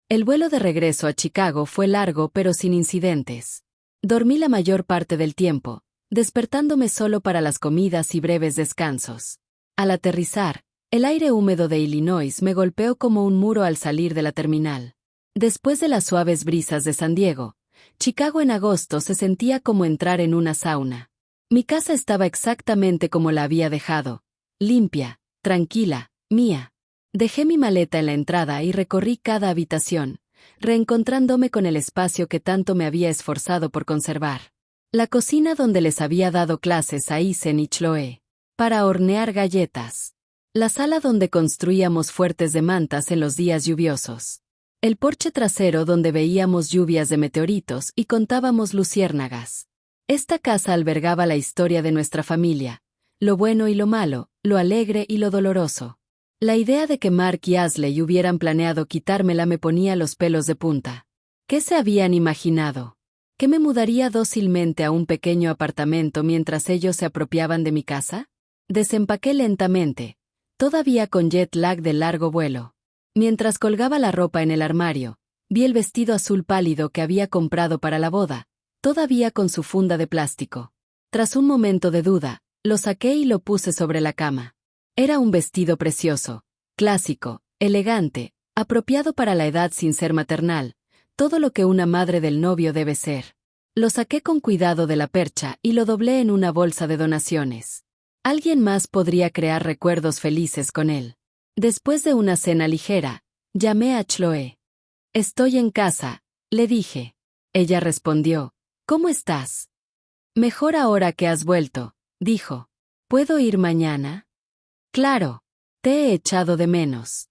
El vuelo de regreso a Chicago fue largo pero sin incidentes. Dormí la mayor parte del tiempo, despertándome solo para las comidas y breves descansos. Al aterrizar, el aire húmedo de Illinois me golpeó como un muro al salir de la terminal. Después de las suaves brisas de San Diego, Chicago en agosto se sentía como entrar en una sauna. Mi casa estaba exactamente como la había dejado, limpia, tranquila, mía. Dejé mi maleta en la entrada y recorrí cada habitación, reencontrándome con el espacio que tanto me había esforzado por conservar. La cocina donde les había dado clases a Isen y Chloe, para hornear galletas. La sala donde construíamos fuertes de mantas en los días lluviosos. El porche trasero donde veíamos lluvias de meteoritos y contábamos luciérnagas. Esta casa albergaba la historia de nuestra familia, lo bueno y lo malo, lo alegre y lo doloroso. La idea de que Mark y Ashley hubieran planeado quitármela me ponía los pelos de punta. ¿Qué se habían imaginado? ¿Que me mudaría dócilmente a un pequeño apartamento mientras ellos se apropiaban de mi casa? Desempaqué lentamente, todavía con jet lag de largo vuelo. Mientras colgaba la ropa en el armario, vi el vestido azul pálido que había comprado para la boda, todavía con su funda de plástico. Tras un momento de duda, lo saqué y lo puse sobre la cama. Era un vestido precioso, clásico, elegante, apropiado para la edad sin ser maternal, todo lo que una madre del novio debe ser. Lo saqué con cuidado de la percha y lo doblé en una bolsa de donaciones. Alguien más podría crear recuerdos felices con él. Después de una cena ligera, llamé a Chloe. «Estoy en casa», le dije. Ella respondió, «¿Cómo estás?» «Mejor ahora que has vuelto», dijo. «¿Puedo ir mañana?» «Claro. Te he echado de menos».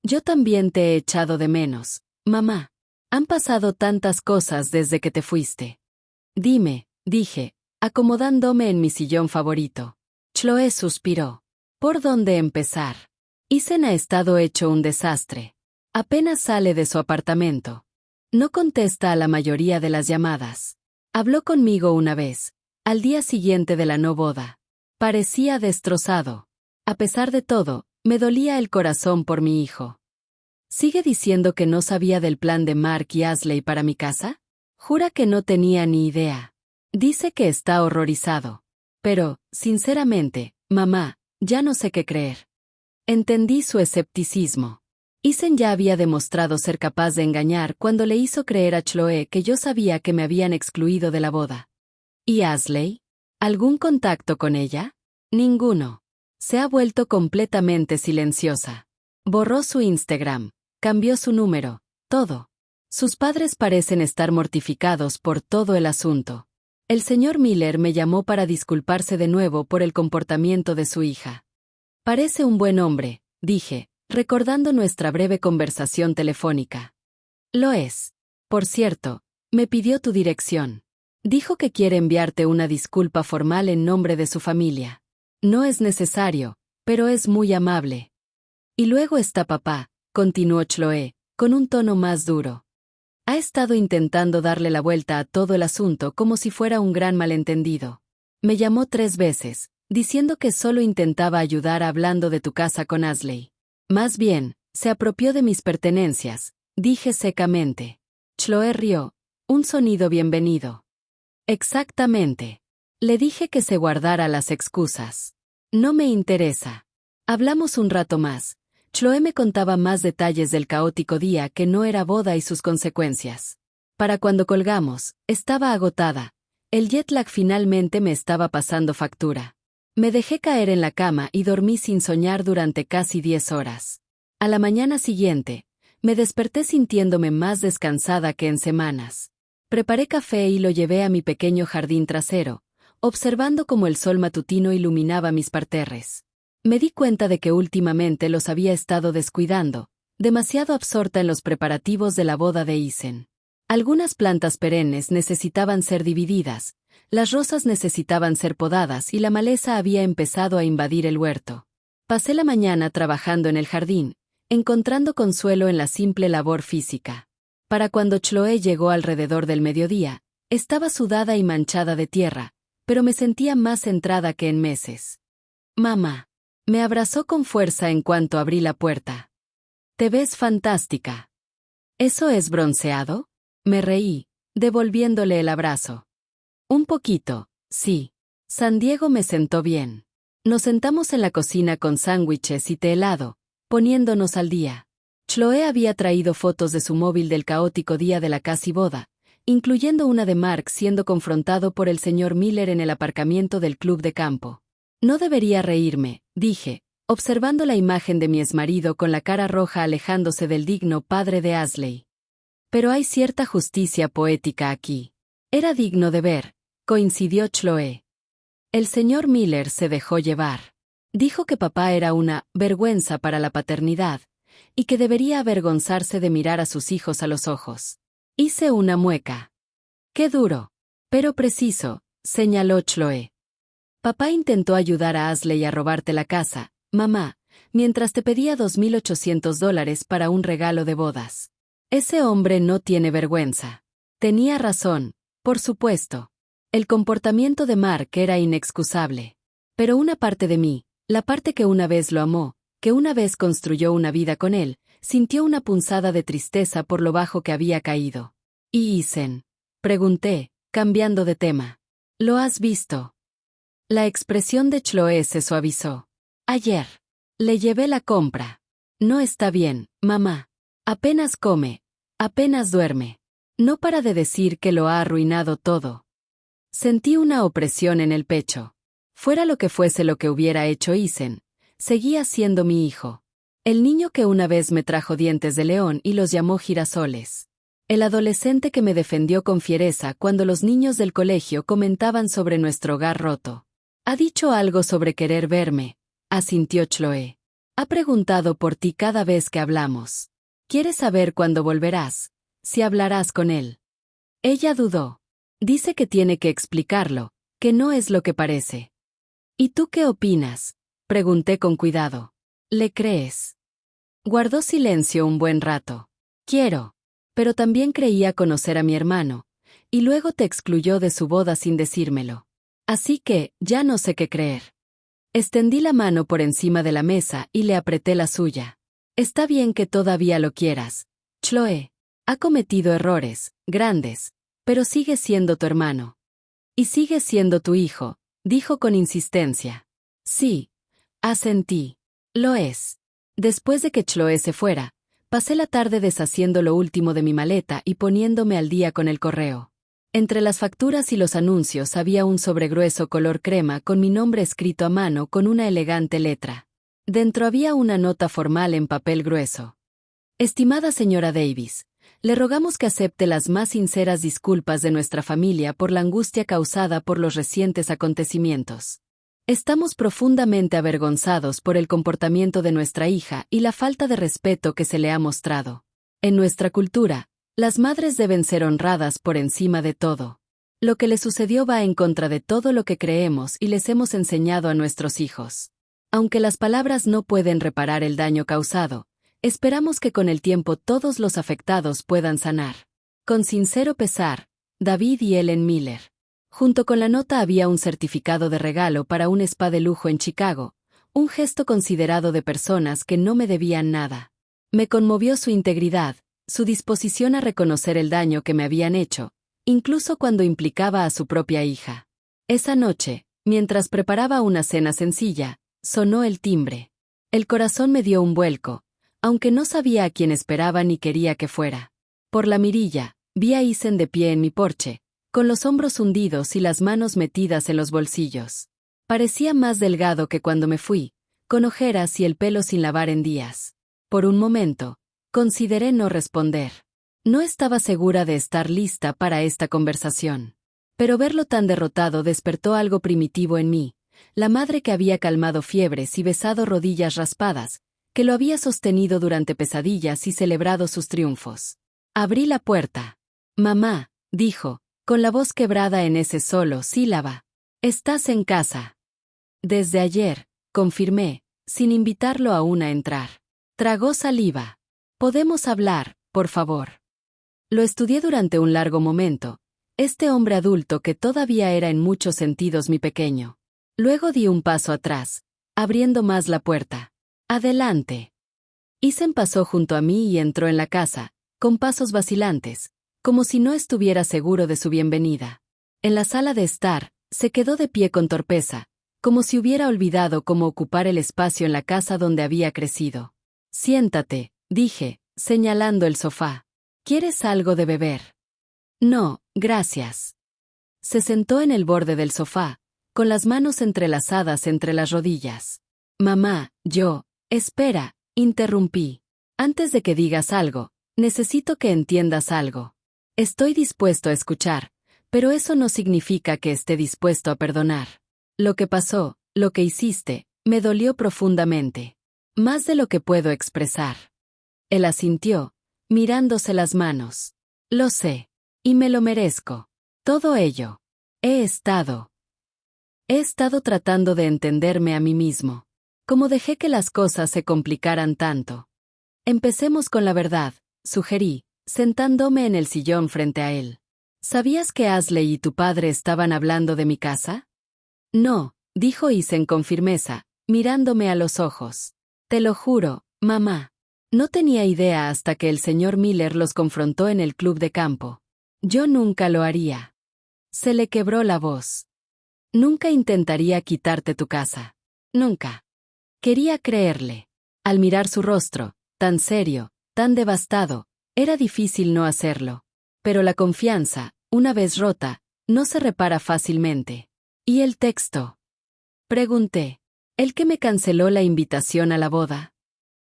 «Yo también te he echado de menos, mamá. Han pasado tantas cosas desde que te fuiste». «Dime», dije, acomodándome en mi sillón favorito. Chloe suspiró. «¿Por dónde empezar?» Isen ha estado hecho un desastre. Apenas sale de su apartamento. No contesta a la mayoría de las llamadas. Habló conmigo una vez, al día siguiente de la no boda. Parecía destrozado. A pesar de todo, me dolía el corazón por mi hijo. ¿Sigue diciendo que no sabía del plan de Mark y Ashley para mi casa? Jura que no tenía ni idea. Dice que está horrorizado. Pero, sinceramente, mamá, ya no sé qué creer. Entendí su escepticismo. Isen ya había demostrado ser capaz de engañar cuando le hizo creer a Chloe que yo sabía que me habían excluido de la boda. ¿Y Ashley? ¿Algún contacto con ella? Ninguno. Se ha vuelto completamente silenciosa. Borró su Instagram, cambió su número, todo. Sus padres parecen estar mortificados por todo el asunto. El señor Miller me llamó para disculparse de nuevo por el comportamiento de su hija. Parece un buen hombre, dije, recordando nuestra breve conversación telefónica. Lo es. Por cierto, me pidió tu dirección. Dijo que quiere enviarte una disculpa formal en nombre de su familia. No es necesario, pero es muy amable. Y luego está papá, continuó Chloe, con un tono más duro. Ha estado intentando darle la vuelta a todo el asunto como si fuera un gran malentendido. Me llamó 3 veces, diciendo que solo intentaba ayudar hablando de tu casa con Ashley. Más bien, se apropió de mis pertenencias, dije secamente. Chloe rió, un sonido bienvenido. Exactamente. Le dije que se guardara las excusas. No me interesa. Hablamos un rato más. Chloe me contaba más detalles del caótico día que no era boda y sus consecuencias. Para cuando colgamos, estaba agotada. El jet lag finalmente me estaba pasando factura. Me dejé caer en la cama y dormí sin soñar durante casi 10 horas. A la mañana siguiente, me desperté sintiéndome más descansada que en semanas. Preparé café y lo llevé a mi pequeño jardín trasero, observando cómo el sol matutino iluminaba mis parterres. Me di cuenta de que últimamente los había estado descuidando, demasiado absorta en los preparativos de la boda de Isen. Algunas plantas perennes necesitaban ser divididas, las rosas necesitaban ser podadas y la maleza había empezado a invadir el huerto. Pasé la mañana trabajando en el jardín, encontrando consuelo en la simple labor física. Para cuando Chloe llegó alrededor del mediodía, estaba sudada y manchada de tierra, pero me sentía más centrada que en meses. Mamá. Me abrazó con fuerza en cuanto abrí la puerta. Te ves fantástica. ¿Eso es bronceado? Me reí, devolviéndole el abrazo. Un poquito, sí. San Diego me sentó bien. Nos sentamos en la cocina con sándwiches y té helado, poniéndonos al día. Chloe había traído fotos de su móvil del caótico día de la casi boda, incluyendo una de Mark siendo confrontado por el señor Miller en el aparcamiento del club de campo. No debería reírme, dije, observando la imagen de mi exmarido con la cara roja alejándose del digno padre de Ashley. Pero hay cierta justicia poética aquí. Era digno de ver, coincidió Chloe. El señor Miller se dejó llevar. Dijo que papá era una vergüenza para la paternidad, y que debería avergonzarse de mirar a sus hijos a los ojos. Hice una mueca. Qué duro, pero preciso, señaló Chloe. Papá intentó ayudar a Ashley a robarte la casa, mamá, mientras te pedía $2,800 para un regalo de bodas. Ese hombre no tiene vergüenza. Tenía razón, por supuesto. El comportamiento de Mark era inexcusable. Pero una parte de mí, la parte que una vez lo amó, que una vez construyó una vida con él, sintió una punzada de tristeza por lo bajo que había caído. ¿Y Isen? Pregunté, cambiando de tema. ¿Lo has visto? La expresión de Chloe se suavizó. Ayer. Le llevé la compra. No está bien, mamá. Apenas come. Apenas duerme. No para de decir que lo ha arruinado todo. Sentí una opresión en el pecho. Fuera lo que fuese lo que hubiera hecho Isen, seguía siendo mi hijo. El niño que una vez me trajo dientes de león y los llamó girasoles. El adolescente que me defendió con fiereza cuando los niños del colegio comentaban sobre nuestro hogar roto. Ha dicho algo sobre querer verme, asintió Chloe. Ha preguntado por ti cada vez que hablamos. Quiere saber cuándo volverás, si hablarás con él. Ella dudó. Dice que tiene que explicarlo, que no es lo que parece. ¿Y tú qué opinas? Pregunté con cuidado. ¿Le crees? Guardó silencio un buen rato. Quiero. Pero también creía conocer a mi hermano, y luego te excluyó de su boda sin decírmelo. Así que, ya no sé qué creer. Extendí la mano por encima de la mesa y le apreté la suya. Está bien que todavía lo quieras, Chloe. Ha cometido errores, grandes, pero sigue siendo tu hermano. Y sigue siendo tu hijo, dijo con insistencia. Sí, asentí. Lo es. Después de que Chloe se fuera, pasé la tarde deshaciendo lo último de mi maleta y poniéndome al día con el correo. Entre las facturas y los anuncios había un sobregrueso color crema con mi nombre escrito a mano con una elegante letra. Dentro había una nota formal en papel grueso. Estimada señora Davis, le rogamos que acepte las más sinceras disculpas de nuestra familia por la angustia causada por los recientes acontecimientos. Estamos profundamente avergonzados por el comportamiento de nuestra hija y la falta de respeto que se le ha mostrado. En nuestra cultura, las madres deben ser honradas por encima de todo. Lo que le sucedió va en contra de todo lo que creemos y les hemos enseñado a nuestros hijos. Aunque las palabras no pueden reparar el daño causado, esperamos que con el tiempo todos los afectados puedan sanar. Con sincero pesar, David y Ellen Miller. Junto con la nota había un certificado de regalo para un spa de lujo en Chicago, un gesto considerado de personas que no me debían nada. Me conmovió su integridad, su disposición a reconocer el daño que me habían hecho, incluso cuando implicaba a su propia hija. Esa noche, mientras preparaba una cena sencilla, sonó el timbre. El corazón me dio un vuelco, aunque no sabía a quién esperaba ni quería que fuera. Por la mirilla, vi a Isen de pie en mi porche, con los hombros hundidos y las manos metidas en los bolsillos. Parecía más delgado que cuando me fui, con ojeras y el pelo sin lavar en días. Por un momento, consideré no responder. No estaba segura de estar lista para esta conversación. Pero verlo tan derrotado despertó algo primitivo en mí, la madre que había calmado fiebres y besado rodillas raspadas, que lo había sostenido durante pesadillas y celebrado sus triunfos. Abrí la puerta. Mamá, dijo, con la voz quebrada en ese solo sílaba. ¿Estás en casa? Desde ayer, confirmé, sin invitarlo aún a entrar. Tragó saliva. ¿Podemos hablar, por favor? Lo estudié durante un largo momento, este hombre adulto que todavía era en muchos sentidos mi pequeño. Luego di un paso atrás, abriendo más la puerta. Adelante. Isen pasó junto a mí y entró en la casa, con pasos vacilantes, como si no estuviera seguro de su bienvenida. En la sala de estar, se quedó de pie con torpeza, como si hubiera olvidado cómo ocupar el espacio en la casa donde había crecido. Siéntate, dije, señalando el sofá. ¿Quieres algo de beber? No, gracias. Se sentó en el borde del sofá, con las manos entrelazadas entre las rodillas. Mamá, espera, interrumpí. Antes de que digas algo, necesito que entiendas algo. Estoy dispuesto a escuchar, pero eso no significa que esté dispuesto a perdonar. Lo que pasó, lo que hiciste, me dolió profundamente. Más de lo que puedo expresar. Él asintió, mirándose las manos. Lo sé. Y me lo merezco. Todo ello. He estado tratando de entenderme a mí mismo. Como dejé que las cosas se complicaran tanto. Empecemos con la verdad, sugerí, sentándome en el sillón frente a él. ¿Sabías que Ashley y tu padre estaban hablando de mi casa? No, dijo Isen con firmeza, mirándome a los ojos. Te lo juro, mamá. No tenía idea hasta que el señor Miller los confrontó en el club de campo. Yo nunca lo haría. Se le quebró la voz. Nunca intentaría quitarte tu casa. Nunca. Quería creerle. Al mirar su rostro, tan serio, tan devastado, era difícil no hacerlo. Pero la confianza, una vez rota, no se repara fácilmente. ¿Y el texto? Pregunté. ¿El que me canceló la invitación a la boda?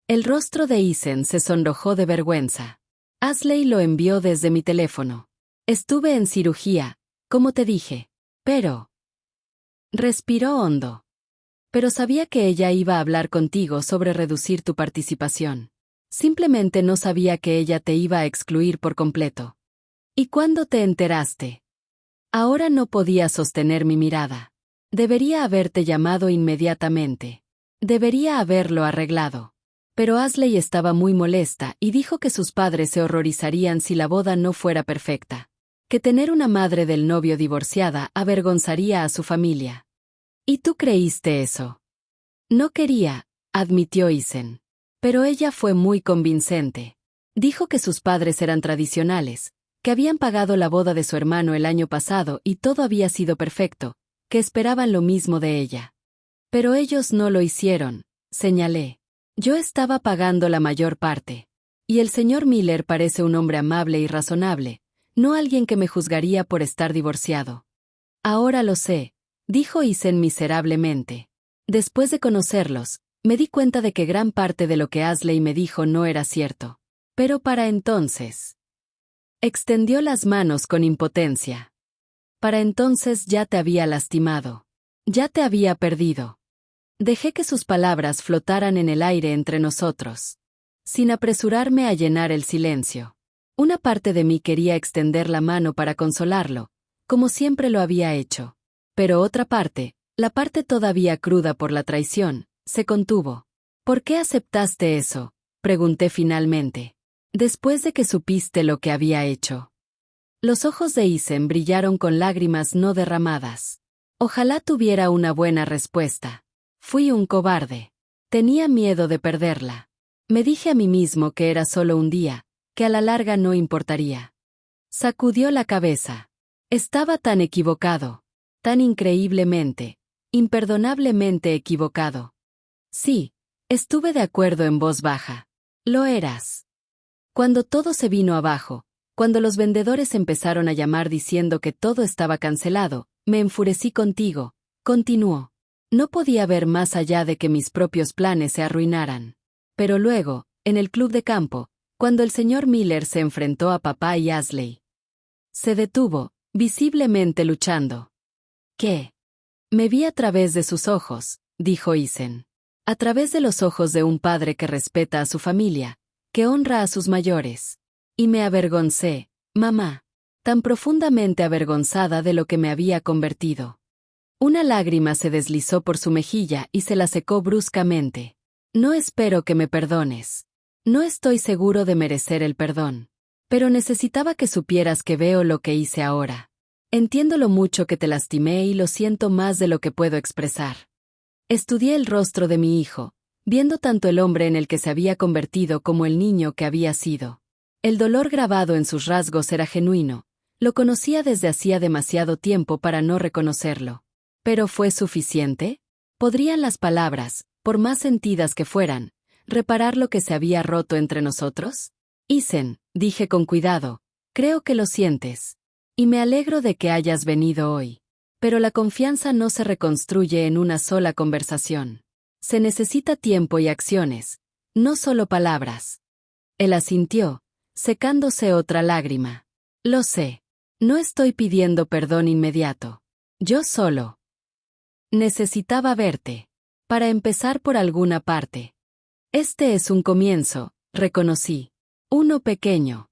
El rostro de Isen se sonrojó de vergüenza. Ashley lo envió desde mi teléfono. Estuve en cirugía, como te dije. Pero... Respiró hondo. Pero sabía que ella iba a hablar contigo sobre reducir tu participación. Simplemente no sabía que ella te iba a excluir por completo. ¿Y cuándo te enteraste? Ahora no podía sostener mi mirada. Debería haberte llamado inmediatamente. Debería haberlo arreglado. Pero Ashley estaba muy molesta y dijo que sus padres se horrorizarían si la boda no fuera perfecta. Que tener una madre del novio divorciada avergonzaría a su familia. ¿Y tú creíste eso? No quería, admitió Isen. Pero ella fue muy convincente. Dijo que sus padres eran tradicionales, que habían pagado la boda de su hermano el año pasado y todo había sido perfecto, que esperaban lo mismo de ella. Pero ellos no lo hicieron, señalé. Yo estaba pagando la mayor parte. Y el señor Miller parece un hombre amable y razonable, no alguien que me juzgaría por estar divorciado. Ahora lo sé, dijo Isen miserablemente. Después de conocerlos, me di cuenta de que gran parte de lo que Ashley me dijo no era cierto. Pero para entonces... Extendió las manos con impotencia. Para entonces ya te había lastimado. Ya te había perdido. Dejé que sus palabras flotaran en el aire entre nosotros, sin apresurarme a llenar el silencio. Una parte de mí quería extender la mano para consolarlo, como siempre lo había hecho. Pero otra parte, la parte todavía cruda por la traición, se contuvo. ¿Por qué aceptaste eso?, pregunté finalmente. Después de que supiste lo que había hecho. Los ojos de Isen brillaron con lágrimas no derramadas. Ojalá tuviera una buena respuesta. Fui un cobarde. Tenía miedo de perderla. Me dije a mí mismo que era solo un día, que a la larga no importaría. Sacudió la cabeza. Estaba tan equivocado. Tan increíblemente, imperdonablemente equivocado. Sí, estuve de acuerdo en voz baja. Lo eras. Cuando todo se vino abajo, cuando los vendedores empezaron a llamar diciendo que todo estaba cancelado, me enfurecí contigo, continuó. No podía ver más allá de que mis propios planes se arruinaran. Pero luego, en el club de campo, cuando el señor Miller se enfrentó a papá y Ashley. Se detuvo, visiblemente luchando. ¿Qué? Me vi a través de sus ojos, dijo Isen. A través de los ojos de un padre que respeta a su familia, que honra a sus mayores. Y me avergoncé, mamá. Tan profundamente avergonzada de lo que me había convertido. Una lágrima se deslizó por su mejilla y se la secó bruscamente. No espero que me perdones. No estoy seguro de merecer el perdón. Pero necesitaba que supieras que veo lo que hice ahora. Entiendo lo mucho que te lastimé y lo siento más de lo que puedo expresar. Estudié el rostro de mi hijo, viendo tanto el hombre en el que se había convertido como el niño que había sido. El dolor grabado en sus rasgos era genuino. Lo conocía desde hacía demasiado tiempo para no reconocerlo. ¿Pero fue suficiente? ¿Podrían las palabras, por más sentidas que fueran, reparar lo que se había roto entre nosotros? Isen, dije con cuidado, creo que lo sientes. Y me alegro de que hayas venido hoy. Pero la confianza no se reconstruye en una sola conversación. Se necesita tiempo y acciones, no solo palabras. Él asintió, secándose otra lágrima. Lo sé. No estoy pidiendo perdón inmediato. Yo solo necesitaba verte. Para empezar por alguna parte. Este es un comienzo, reconocí. Uno pequeño.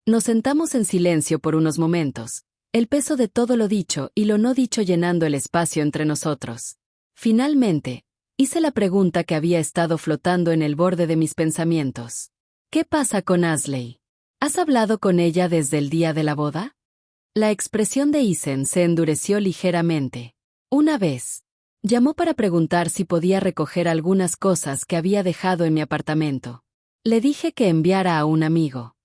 Nos sentamos en silencio por unos momentos, el peso de todo lo dicho y lo no dicho llenando el espacio entre nosotros. Finalmente, hice la pregunta que había estado flotando en el borde de mis pensamientos. ¿Qué pasa con Ashley? ¿Has hablado con ella desde el día de la boda? La expresión de Isen se endureció ligeramente. Una vez. Llamó para preguntar si podía recoger algunas cosas que había dejado en mi apartamento. Le dije que enviara a un amigo.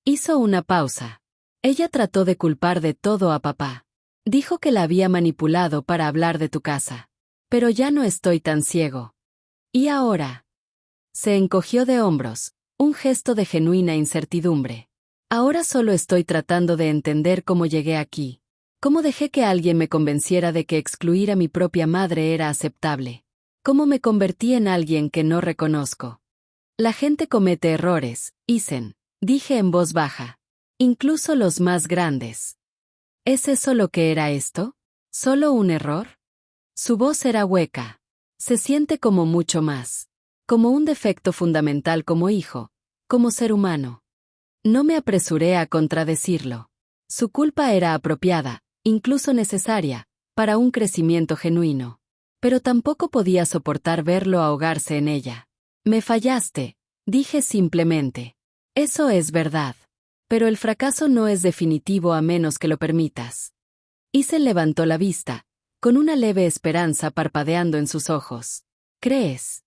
Hizo una pausa. Ella trató de culpar de todo a papá. Dijo que la había manipulado para hablar de tu casa. Pero ya no estoy tan ciego. ¿Y ahora? Se encogió de hombros, un gesto de genuina incertidumbre. Ahora solo estoy tratando de entender cómo llegué aquí. ¿Cómo dejé que alguien me convenciera de que excluir a mi propia madre era aceptable? ¿Cómo me convertí en alguien que no reconozco? La gente comete errores, Isen, dije en voz baja. Incluso los más grandes. ¿Es eso lo que era esto? ¿Solo un error? Su voz era hueca. Se siente como mucho más. Como un defecto fundamental como hijo, como ser humano. No me apresuré a contradecirlo. Su culpa era apropiada, incluso necesaria, para un crecimiento genuino. Pero tampoco podía soportar verlo ahogarse en ella. Me fallaste, dije simplemente. Eso es verdad. Pero el fracaso no es definitivo a menos que lo permitas. Isen levantó la vista, con una leve esperanza parpadeando en sus ojos. ¿Crees?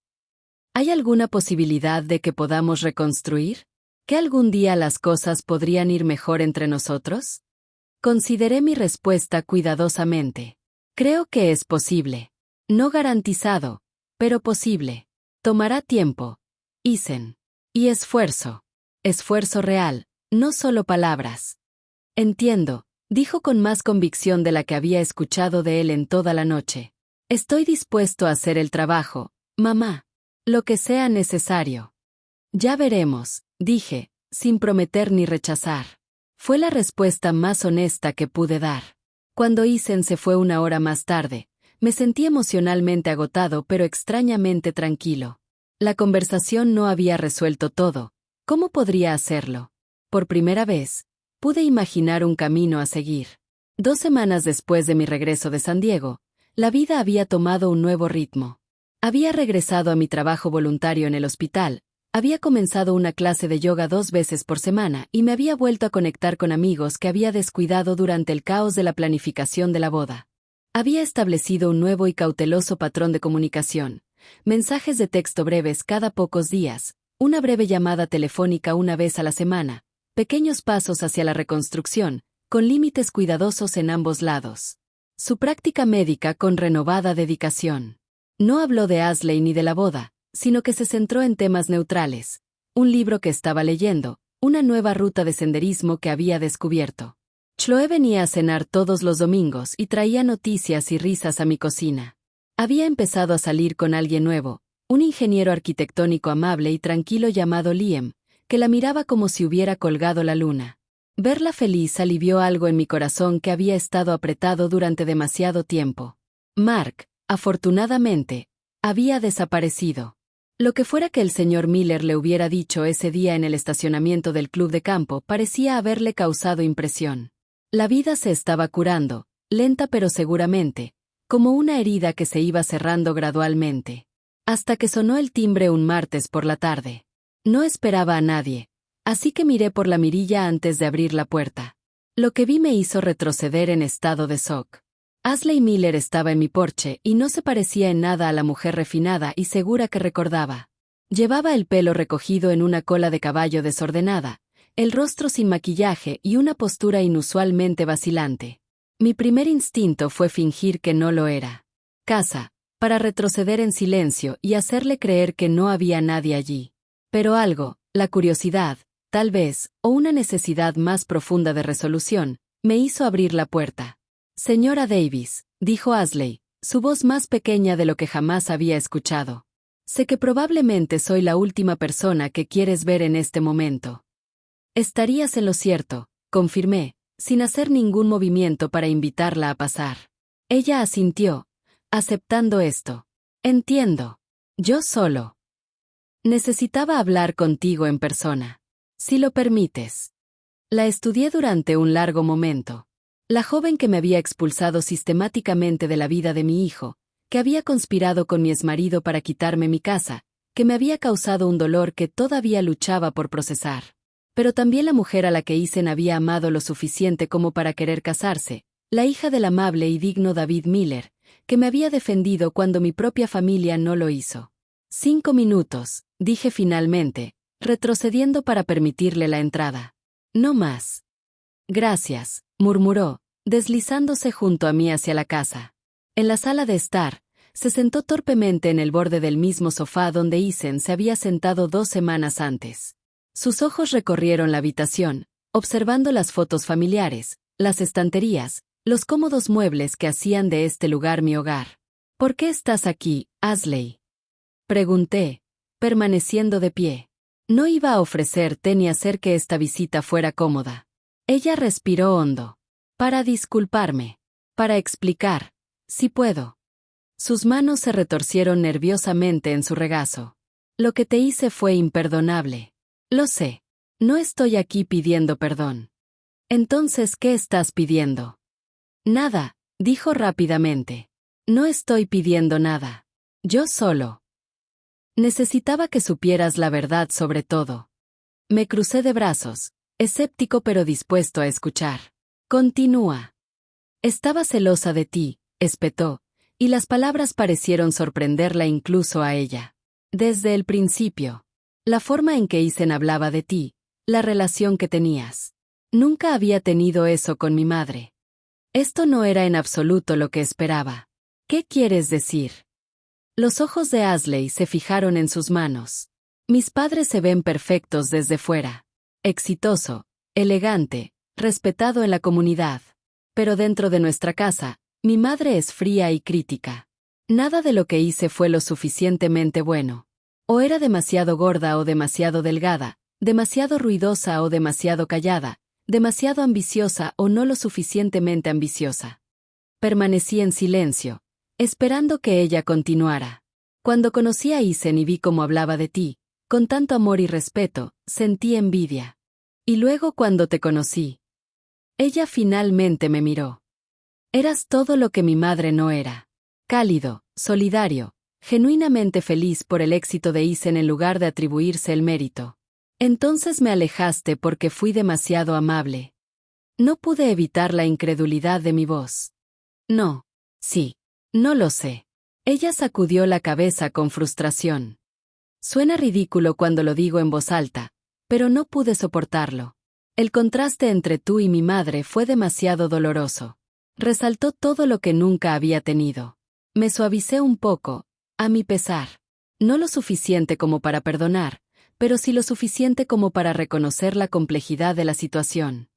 ¿Hay alguna posibilidad de que podamos reconstruir? ¿Que algún día las cosas podrían ir mejor entre nosotros? Consideré mi respuesta cuidadosamente. Creo que es posible. No garantizado, pero posible. Tomará tiempo. Isen. Y esfuerzo. Esfuerzo real, no solo palabras. Entiendo, dijo con más convicción de la que había escuchado de él en toda la noche. Estoy dispuesto a hacer el trabajo, mamá. Lo que sea necesario. Ya veremos, dije, sin prometer ni rechazar. Fue la respuesta más honesta que pude dar. Cuando Isen se fue una hora más tarde, me sentí emocionalmente agotado pero extrañamente tranquilo. La conversación no había resuelto todo. ¿Cómo podría hacerlo? Por primera vez, pude imaginar un camino a seguir. 2 semanas después de mi regreso de San Diego, la vida había tomado un nuevo ritmo. Había regresado a mi trabajo voluntario en el hospital, había comenzado una clase de yoga 2 veces por semana y me había vuelto a conectar con amigos que había descuidado durante el caos de la planificación de la boda. Había establecido un nuevo y cauteloso patrón de comunicación, mensajes de texto breves cada pocos días, una breve llamada telefónica una vez a la semana, pequeños pasos hacia la reconstrucción, con límites cuidadosos en ambos lados. Su práctica médica con renovada dedicación. No habló de Asley ni de la boda, sino que se centró en temas neutrales, un libro que estaba leyendo, una nueva ruta de senderismo que había descubierto. Chloe venía a cenar todos los domingos y traía noticias y risas a mi cocina. Había empezado a salir con alguien nuevo, un ingeniero arquitectónico amable y tranquilo llamado Liam, que la miraba como si hubiera colgado la luna. Verla feliz alivió algo en mi corazón que había estado apretado durante demasiado tiempo. Mark, afortunadamente, había desaparecido. Lo que fuera que el señor Miller le hubiera dicho ese día en el estacionamiento del club de campo parecía haberle causado impresión. La vida se estaba curando, lenta pero seguramente, como una herida que se iba cerrando gradualmente. Hasta que sonó el timbre un martes por la tarde. No esperaba a nadie, así que miré por la mirilla antes de abrir la puerta. Lo que vi me hizo retroceder en estado de shock. Asley Miller estaba en mi porche y no se parecía en nada a la mujer refinada y segura que recordaba. Llevaba el pelo recogido en una cola de caballo desordenada, el rostro sin maquillaje y una postura inusualmente vacilante. Mi primer instinto fue fingir que no lo era. Casa, para retroceder en silencio y hacerle creer que no había nadie allí. Pero algo, la curiosidad, tal vez, o una necesidad más profunda de resolución, me hizo abrir la puerta. Señora Davis, dijo Asley, su voz más pequeña de lo que jamás había escuchado. Sé que probablemente soy la última persona que quieres ver en este momento. Estarías en lo cierto, confirmé, sin hacer ningún movimiento para invitarla a pasar. Ella asintió, aceptando esto. Entiendo. Yo solo. Necesitaba hablar contigo en persona. Si lo permites. La estudié durante un largo momento. La joven que me había expulsado sistemáticamente de la vida de mi hijo, que había conspirado con mi exmarido para quitarme mi casa, que me había causado un dolor que todavía luchaba por procesar. Pero también la mujer a la que Isen había amado lo suficiente como para querer casarse, la hija del amable y digno David Miller, que me había defendido cuando mi propia familia no lo hizo. 5 minutos, dije finalmente, retrocediendo para permitirle la entrada. No más. Gracias, murmuró, deslizándose junto a mí hacia la casa. En la sala de estar, se sentó torpemente en el borde del mismo sofá donde Isen se había sentado 2 semanas antes. Sus ojos recorrieron la habitación, observando las fotos familiares, las estanterías, los cómodos muebles que hacían de este lugar mi hogar. ¿Por qué estás aquí, Asley? Pregunté, permaneciendo de pie. No iba a ofrecerte ni hacer que esta visita fuera cómoda. Ella respiró hondo. Para disculparme. Para explicar. Si puedo. Sus manos se retorcieron nerviosamente en su regazo. Lo que te hice fue imperdonable. Lo sé. No estoy aquí pidiendo perdón. Entonces, ¿qué estás pidiendo? Nada, dijo rápidamente. No estoy pidiendo nada. Yo solo. Necesitaba que supieras la verdad sobre todo. Me crucé de brazos, escéptico pero dispuesto a escuchar. Continúa. Estaba celosa de ti, espetó, Y las palabras parecieron sorprenderla incluso a ella. Desde el principio. La forma en que Isen hablaba de ti, la relación que tenías. Nunca había tenido eso con mi madre. Esto no era en absoluto lo que esperaba. ¿Qué quieres decir? Los ojos de Asley se fijaron en sus manos. Mis padres se ven perfectos desde fuera. Exitoso, elegante, respetado en la comunidad. Pero dentro de nuestra casa, mi madre es fría y crítica. Nada de lo que hice fue lo suficientemente bueno. O era demasiado gorda o demasiado delgada, demasiado ruidosa o demasiado callada, demasiado ambiciosa o no lo suficientemente ambiciosa. Permanecí en silencio, esperando que ella continuara. Cuando conocí a Isen y vi cómo hablaba de ti, con tanto amor y respeto, sentí envidia. Y luego cuando te conocí, ella finalmente me miró. Eras todo lo que mi madre no era. Cálido, solidario, genuinamente feliz por el éxito de Isen en lugar de atribuirse el mérito. Entonces me alejaste porque fui demasiado amable. No pude evitar la incredulidad de mi voz. No. Sí. No lo sé. Ella sacudió la cabeza con frustración. Suena ridículo cuando lo digo en voz alta, pero no pude soportarlo. El contraste entre tú y mi madre fue demasiado doloroso. Resaltó todo lo que nunca había tenido. Me suavicé un poco, a mi pesar. No lo suficiente como para perdonar, pero sí lo suficiente como para reconocer la complejidad de la situación.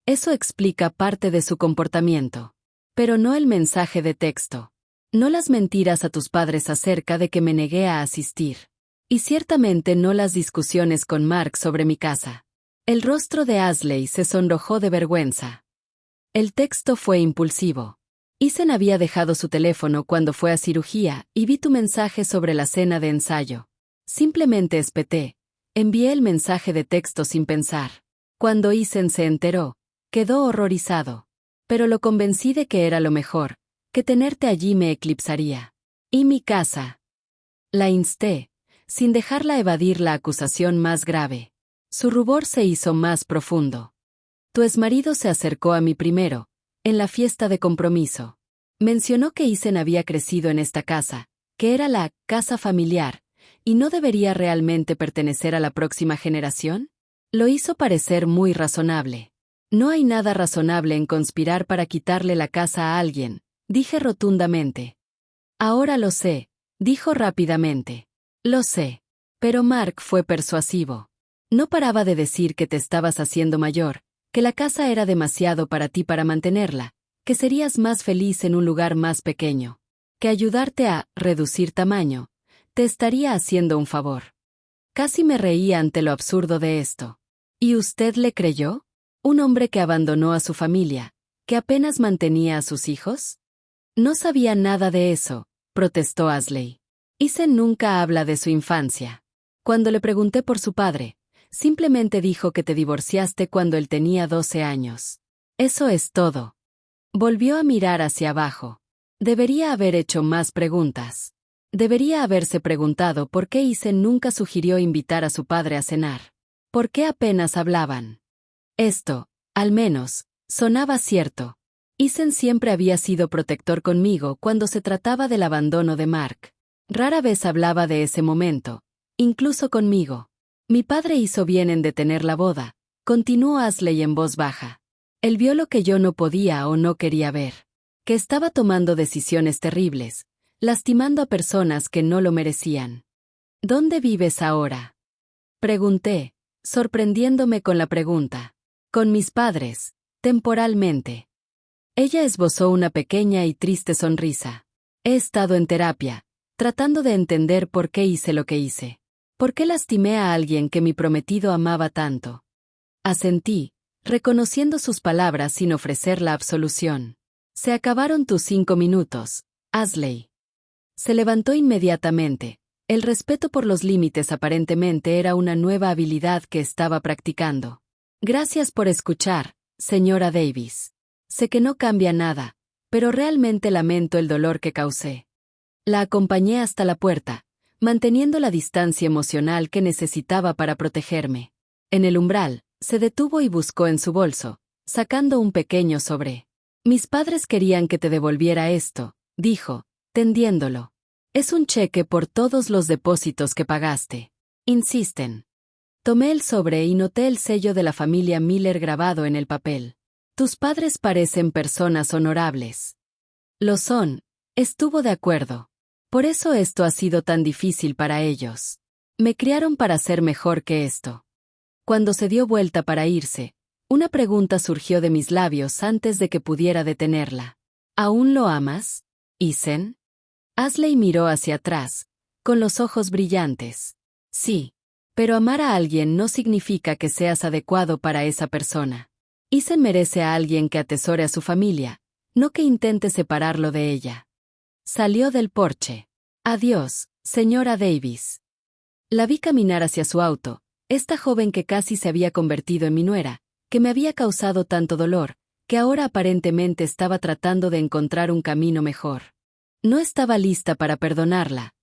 Eso explica parte de su comportamiento. Pero no el mensaje de texto. No las mentiras a tus padres acerca de que me negué a asistir. Y ciertamente no las discusiones con Mark sobre mi casa. El rostro de Asley se sonrojó de vergüenza. El texto fue impulsivo. Isen había dejado su teléfono cuando fue a cirugía y vi tu mensaje sobre la cena de ensayo. Simplemente espeté. Envié el mensaje de texto sin pensar. Cuando Isen se enteró, quedó horrorizado. Pero lo convencí de que era lo mejor, que tenerte allí me eclipsaría. ¿Y mi casa? La insté, sin dejarla evadir la acusación más grave. Su rubor se hizo más profundo. Tu exmarido se acercó a mí primero, en la fiesta de compromiso. Mencionó que Isen había crecido en esta casa, que era la casa familiar, y no debería realmente pertenecer a la próxima generación. Lo hizo parecer muy razonable. No hay nada razonable en conspirar para quitarle la casa a alguien, dije rotundamente. Ahora lo sé, dijo rápidamente. Lo sé. Pero Mark fue persuasivo. No paraba de decir que te estabas haciendo mayor, que la casa era demasiado para ti para mantenerla, que serías más feliz en un lugar más pequeño, que ayudarte a reducir tamaño, te estaría haciendo un favor. Casi me reía ante lo absurdo de esto. ¿Y usted le creyó? ¿Un hombre que abandonó a su familia, que apenas mantenía a sus hijos? No sabía nada de eso, protestó Asley. Isen nunca habla de su infancia. Cuando le pregunté por su padre, simplemente dijo que te divorciaste cuando él tenía 12 años. Eso es todo. Volvió a mirar hacia abajo. Debería haber hecho más preguntas. Debería haberse preguntado por qué Isen nunca sugirió invitar a su padre a cenar. ¿Por qué apenas hablaban? Esto, al menos, sonaba cierto. Isen siempre había sido protector conmigo cuando se trataba del abandono de Mark. Rara vez hablaba de ese momento, incluso conmigo. Mi padre hizo bien en detener la boda, continuó Asley en voz baja. Él vio lo que yo no podía o no quería ver. Que estaba tomando decisiones terribles, lastimando a personas que no lo merecían. ¿Dónde vives ahora? Pregunté, sorprendiéndome con la pregunta. Con mis padres, temporalmente. Ella esbozó una pequeña y triste sonrisa. He estado en terapia, tratando de entender por qué hice lo que hice. ¿Por qué lastimé a alguien que mi prometido amaba tanto? Asentí, reconociendo sus palabras sin ofrecer la absolución. Se acabaron tus 5 minutos, Asley. Se levantó inmediatamente. El respeto por los límites aparentemente era una nueva habilidad que estaba practicando. Gracias por escuchar, señora Davis. Sé que no cambia nada, pero realmente lamento el dolor que causé. La acompañé hasta la puerta, manteniendo la distancia emocional que necesitaba para protegerme. En el umbral, se detuvo y buscó en su bolso, sacando un pequeño sobre. Mis padres querían que te devolviera esto, dijo, tendiéndolo. Es un cheque por todos los depósitos que pagaste. Insisten. Tomé el sobre y noté el sello de la familia Miller grabado en el papel. Tus padres parecen personas honorables. Lo son, estuvo de acuerdo. Por eso esto ha sido tan difícil para ellos. Me criaron para ser mejor que esto. Cuando se dio vuelta para irse, una pregunta surgió de mis labios antes de que pudiera detenerla. ¿Aún lo amas, Ethan? Ashley miró hacia atrás, con los ojos brillantes. Sí. Pero amar a alguien no significa que seas adecuado para esa persona. Ethan merece a alguien que atesore a su familia, no que intente separarlo de ella. Salió del porche. Adiós, señora Davis. La vi caminar hacia su auto, esta joven que casi se había convertido en mi nuera, que me había causado tanto dolor, que ahora aparentemente estaba tratando de encontrar un camino mejor. No estaba lista para perdonarla.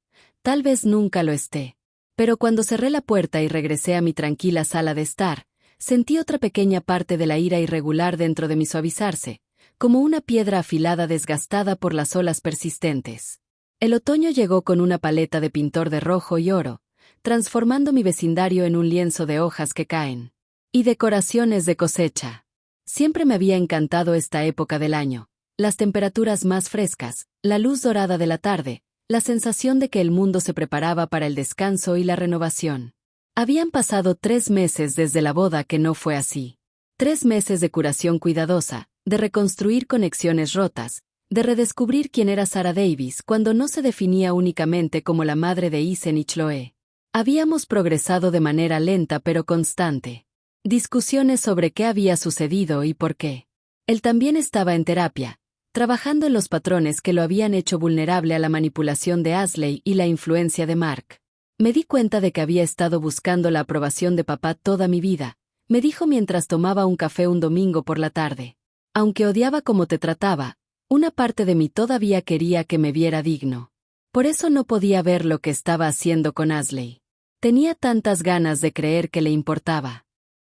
Tal vez nunca lo esté. Pero cuando cerré la puerta y regresé a mi tranquila sala de estar, sentí otra pequeña parte de la ira irregular dentro de mí suavizarse, como una piedra afilada desgastada por las olas persistentes. El otoño llegó con una paleta de pintor de rojo y oro, transformando mi vecindario en un lienzo de hojas que caen. Y decoraciones de cosecha. Siempre me había encantado esta época del año, las temperaturas más frescas, la luz dorada de la tarde, la sensación de que el mundo se preparaba para el descanso y la renovación. Habían pasado 3 meses desde la boda que no fue así. 3 meses de curación cuidadosa, de reconstruir conexiones rotas, de redescubrir quién era Sarah Davis cuando no se definía únicamente como la madre de Ethan y Chloe. Habíamos progresado de manera lenta pero constante. Discusiones sobre qué había sucedido y por qué. Él también estaba en terapia, trabajando en los patrones que lo habían hecho vulnerable a la manipulación de Ashley y la influencia de Mark. Me di cuenta de que había estado buscando la aprobación de papá toda mi vida, me dijo mientras tomaba un café un domingo por la tarde. Aunque odiaba cómo te trataba, una parte de mí todavía quería que me viera digno. Por eso no podía ver lo que estaba haciendo con Ashley. Tenía tantas ganas de creer que le importaba.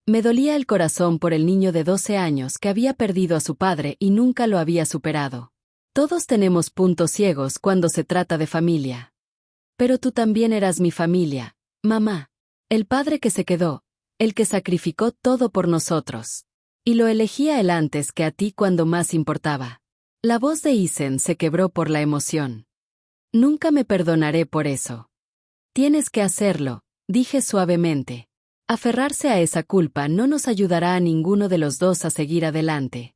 Me dolía el corazón por el niño de 12 años que había perdido a su padre y nunca lo había superado. Todos tenemos puntos ciegos cuando se trata de familia. Pero tú también eras mi familia, mamá. El padre que se quedó, el que sacrificó todo por nosotros. Y lo elegí a él antes que a ti cuando más importaba. La voz de Ethan se quebró por la emoción. Nunca me perdonaré por eso. Tienes que hacerlo, dije suavemente. Aferrarse a esa culpa no nos ayudará a ninguno de los dos a seguir adelante.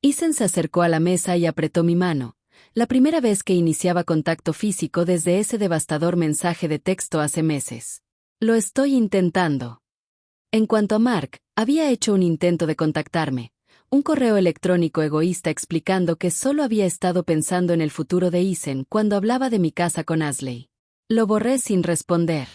Ethan se acercó a la mesa y apretó mi mano, la primera vez que iniciaba contacto físico desde ese devastador mensaje de texto hace meses. Lo estoy intentando. En cuanto a Mark, había hecho un intento de contactarme, un correo electrónico egoísta explicando que solo había estado pensando en el futuro de Ethan cuando hablaba de mi casa con Ashley. Lo borré sin responder.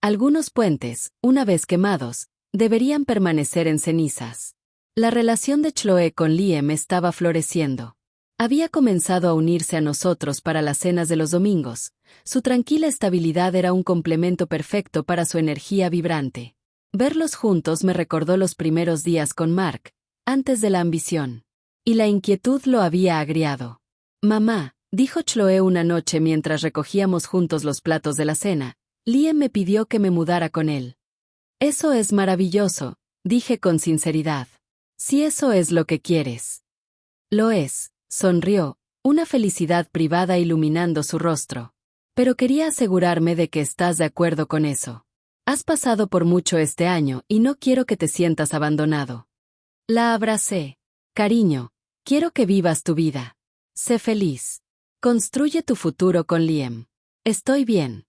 Algunos puentes, una vez quemados, deberían permanecer en cenizas. La relación de Chloe con Liam estaba floreciendo. Había comenzado a unirse a nosotros para las cenas de los domingos. Su tranquila estabilidad era un complemento perfecto para su energía vibrante. Verlos juntos me recordó los primeros días con Mark, antes de la ambición. Y la inquietud lo había agriado. Mamá, dijo Chloe una noche mientras recogíamos juntos los platos de la cena, Liam me pidió que me mudara con él. Eso es maravilloso, dije con sinceridad. Si eso es lo que quieres. Lo es, sonrió, una felicidad privada iluminando su rostro. Pero quería asegurarme de que estás de acuerdo con eso. Has pasado por mucho este año y no quiero que te sientas abandonado. La abracé. Cariño, quiero que vivas tu vida. Sé feliz. Construye tu futuro con Liam. Estoy bien.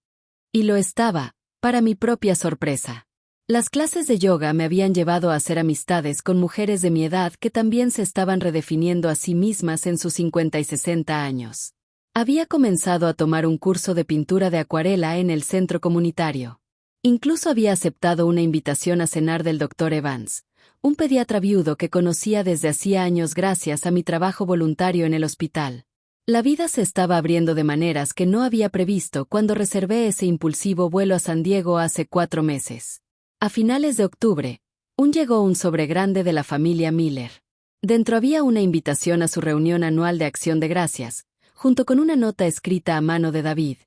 Y lo estaba, para mi propia sorpresa. Las clases de yoga me habían llevado a hacer amistades con mujeres de mi edad que también se estaban redefiniendo a sí mismas en sus 50 y 60 años. Había comenzado a tomar un curso de pintura de acuarela en el centro comunitario. Incluso había aceptado una invitación a cenar del Dr. Evans, un pediatra viudo que conocía desde hacía años gracias a mi trabajo voluntario en el hospital. La vida se estaba abriendo de maneras que no había previsto cuando reservé ese impulsivo vuelo a San Diego hace 4 meses. A finales de octubre, llegó un sobre grande de la familia Miller. Dentro había una invitación a su reunión anual de Acción de Gracias, junto con una nota escrita a mano de David.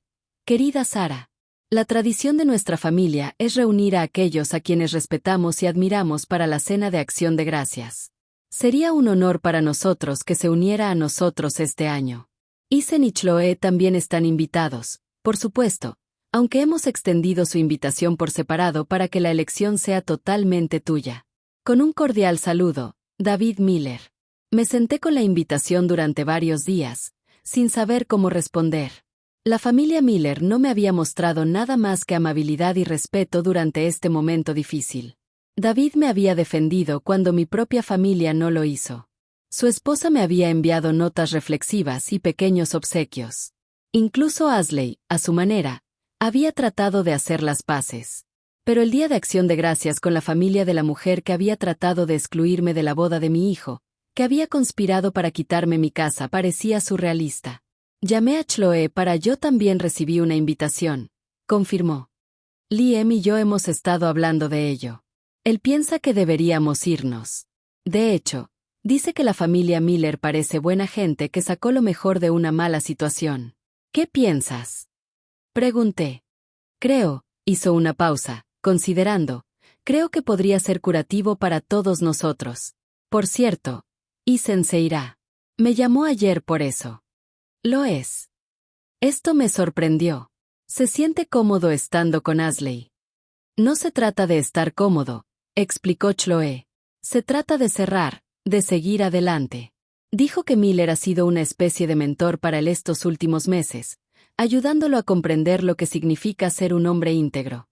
Querida Sara, la tradición de nuestra familia es reunir a aquellos a quienes respetamos y admiramos para la cena de acción de gracias. Sería un honor para nosotros que se uniera a nosotros este año. Isen y Chloe también están invitados, por supuesto, aunque hemos extendido su invitación por separado para que la elección sea totalmente tuya. Con un cordial saludo, David Miller. Me senté con la invitación durante varios días, sin saber cómo responder. La familia Miller no me había mostrado nada más que amabilidad y respeto durante este momento difícil. David me había defendido cuando mi propia familia no lo hizo. Su esposa me había enviado notas reflexivas y pequeños obsequios. Incluso Ashley, a su manera, había tratado de hacer las paces. Pero el día de acción de gracias con la familia de la mujer que había tratado de excluirme de la boda de mi hijo, que había conspirado para quitarme mi casa, parecía surrealista. Llamé a Chloe para yo también recibí una invitación, confirmó. Liam y yo hemos estado hablando de ello. Él piensa que deberíamos irnos. De hecho, dice que la familia Miller parece buena gente que sacó lo mejor de una mala situación. ¿Qué piensas? Pregunté. Creo, hizo una pausa, considerando, creo que podría ser curativo para todos nosotros. Por cierto, Isen se irá. Me llamó ayer por eso. Lo es. Esto me sorprendió. Se siente cómodo estando con Ashley. No se trata de estar cómodo, explicó Chloe. Se trata de cerrar, de seguir adelante. Dijo que Miller ha sido una especie de mentor para él estos últimos meses, ayudándolo a comprender lo que significa ser un hombre íntegro.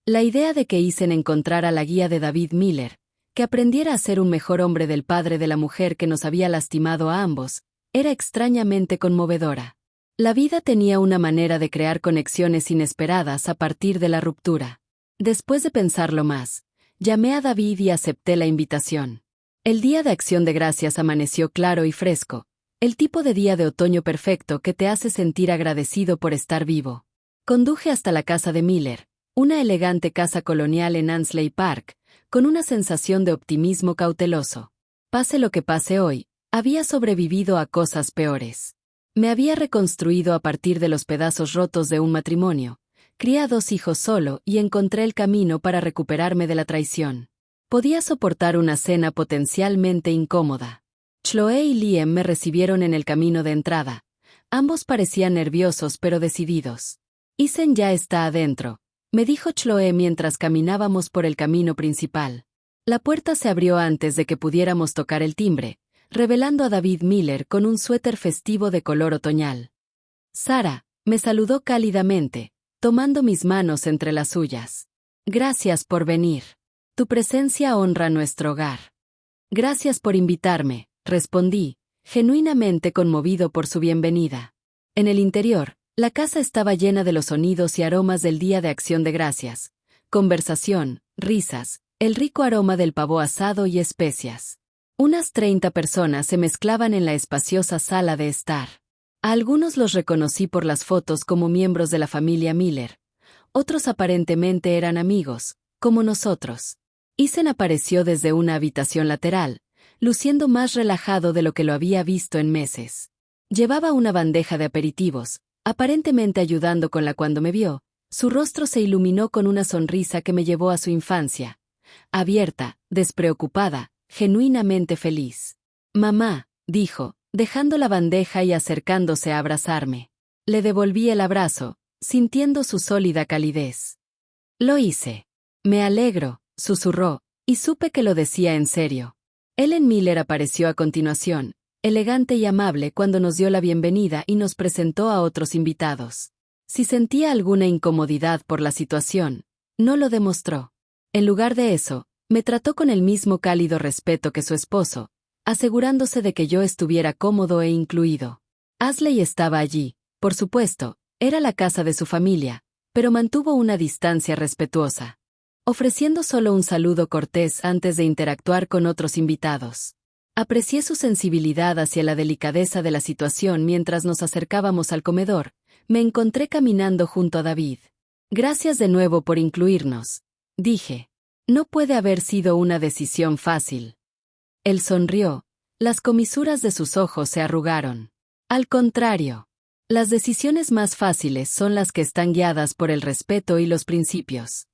La idea de que Isen encontrara la guía de David Miller, que aprendiera a ser un mejor hombre del padre de la mujer que nos había lastimado a ambos, era extrañamente conmovedora. La vida tenía una manera de crear conexiones inesperadas a partir de la ruptura. Después de pensarlo más, llamé a David y acepté la invitación. El día de acción de gracias amaneció claro y fresco, el tipo de día de otoño perfecto que te hace sentir agradecido por estar vivo. Conduje hasta la casa de Miller, una elegante casa colonial en Ansley Park, con una sensación de optimismo cauteloso. Pase lo que pase hoy, había sobrevivido a cosas peores. Me había reconstruido a partir de los pedazos rotos de un matrimonio, crié a 2 hijos solo y encontré el camino para recuperarme de la traición. Podía soportar una cena potencialmente incómoda. Chloe y Liam me recibieron en el camino de entrada. Ambos parecían nerviosos pero decididos. Isen ya está adentro, me dijo Chloe mientras caminábamos por el camino principal. La puerta se abrió antes de que pudiéramos tocar el timbre, revelando a David Miller con un suéter festivo de color otoñal. Sara, me saludó cálidamente, tomando mis manos entre las suyas. Gracias por venir. Tu presencia honra nuestro hogar. Gracias por invitarme, respondí, genuinamente conmovido por su bienvenida. En el interior, la casa estaba llena de los sonidos y aromas del Día de Acción de Gracias. Conversación, risas, el rico aroma del pavo asado y especias. Unas 30 personas se mezclaban en la espaciosa sala de estar. A algunos los reconocí por las fotos como miembros de la familia Miller. Otros aparentemente eran amigos, como nosotros. Isen apareció desde una habitación lateral, luciendo más relajado de lo que lo había visto en meses. Llevaba una bandeja de aperitivos, aparentemente ayudando con la cuando me vio, su rostro se iluminó con una sonrisa que me llevó a su infancia. Abierta, despreocupada, genuinamente feliz. Mamá, dijo, dejando la bandeja y acercándose a abrazarme. Le devolví el abrazo, sintiendo su sólida calidez. Lo hice. Me alegro, susurró, y supe que lo decía en serio. Ellen Miller apareció a continuación, elegante y amable cuando nos dio la bienvenida y nos presentó a otros invitados. Si sentía alguna incomodidad por la situación, no lo demostró. En lugar de eso, me trató con el mismo cálido respeto que su esposo, asegurándose de que yo estuviera cómodo e incluido. Ashley estaba allí, por supuesto, era la casa de su familia, pero mantuvo una distancia respetuosa, ofreciendo solo un saludo cortés antes de interactuar con otros invitados. Aprecié su sensibilidad hacia la delicadeza de la situación mientras nos acercábamos al comedor. Me encontré caminando junto a David. Gracias de nuevo por incluirnos, dije. No puede haber sido una decisión fácil. Él sonrió. Las comisuras de sus ojos se arrugaron. Al contrario. Las decisiones más fáciles son las que están guiadas por el respeto y los principios.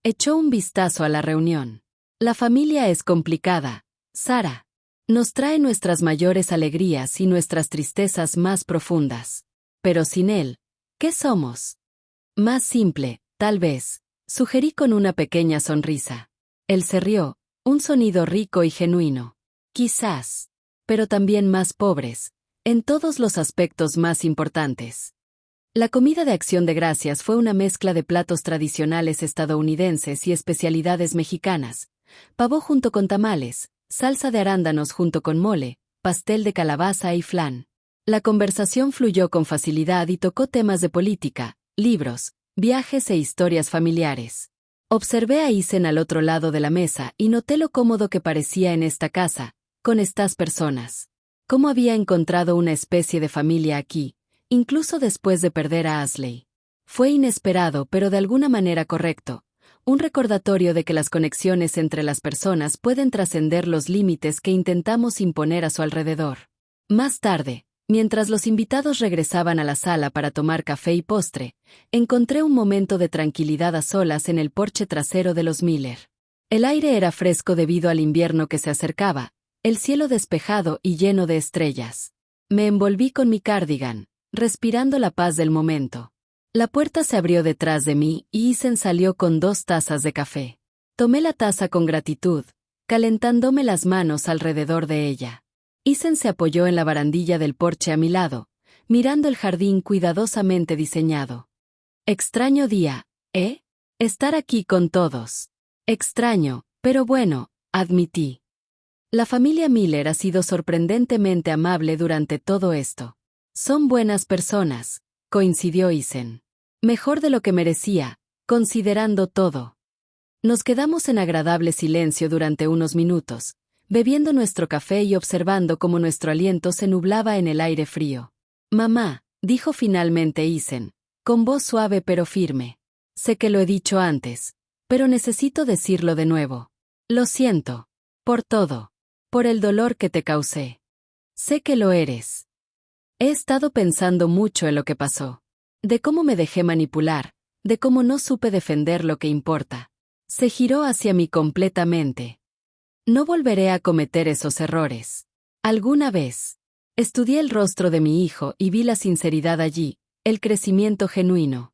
Echó un vistazo a la reunión. La familia es complicada, Sara. Nos trae nuestras mayores alegrías y nuestras tristezas más profundas. Pero sin él, ¿qué somos? Más simple, tal vez, sugerí con una pequeña sonrisa. Él se rió, un sonido rico y genuino. Quizás, pero también más pobres, en todos los aspectos más importantes. La comida de Acción de Gracias fue una mezcla de platos tradicionales estadounidenses y especialidades mexicanas, pavo junto con tamales, salsa de arándanos junto con mole, pastel de calabaza y flan. La conversación fluyó con facilidad y tocó temas de política, libros, viajes e historias familiares. Observé a Isen al otro lado de la mesa y noté lo cómodo que parecía en esta casa, con estas personas. Cómo había encontrado una especie de familia aquí, incluso después de perder a Ashley. Fue inesperado pero de alguna manera correcto, un recordatorio de que las conexiones entre las personas pueden trascender los límites que intentamos imponer a su alrededor. Más tarde, mientras los invitados regresaban a la sala para tomar café y postre, encontré un momento de tranquilidad a solas en el porche trasero de los Miller. El aire era fresco debido al invierno que se acercaba, el cielo despejado y lleno de estrellas. Me envolví con mi cardigan, respirando la paz del momento. La puerta se abrió detrás de mí y Isen salió con 2 tazas de café. Tomé la taza con gratitud, calentándome las manos alrededor de ella. Isen se apoyó en la barandilla del porche a mi lado, mirando el jardín cuidadosamente diseñado. Extraño día, ¿eh? Estar aquí con todos. Extraño, pero bueno, admití. La familia Miller ha sido sorprendentemente amable durante todo esto. Son buenas personas, coincidió Isen. Mejor de lo que merecía, considerando todo. Nos quedamos en agradable silencio durante unos minutos, bebiendo nuestro café y observando cómo nuestro aliento se nublaba en el aire frío. Mamá, dijo finalmente Isen, con voz suave pero firme. Sé que lo he dicho antes, pero necesito decirlo de nuevo. Lo siento. Por todo. Por el dolor que te causé. Sé que lo eres. He estado pensando mucho en lo que pasó. De cómo me dejé manipular, de cómo no supe defender lo que importa. Se giró hacia mí completamente. No volveré a cometer esos errores. Alguna vez. Estudié el rostro de mi hijo y vi la sinceridad allí, el crecimiento genuino.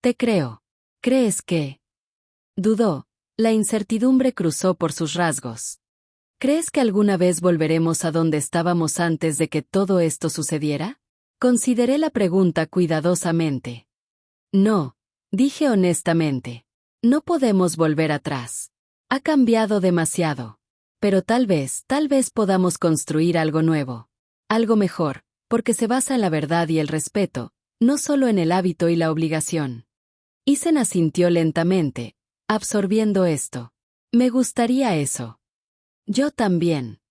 Te creo. ¿Crees que? Dudó. La incertidumbre cruzó por sus rasgos. ¿Crees que alguna vez volveremos a donde estábamos antes de que todo esto sucediera? Consideré la pregunta cuidadosamente. No, dije honestamente. No podemos volver atrás. Ha cambiado demasiado. Pero tal vez podamos construir algo nuevo. Algo mejor, porque se basa en la verdad y el respeto, no solo en el hábito y la obligación. Isen asintió lentamente, absorbiendo esto. Me gustaría eso. Yo también.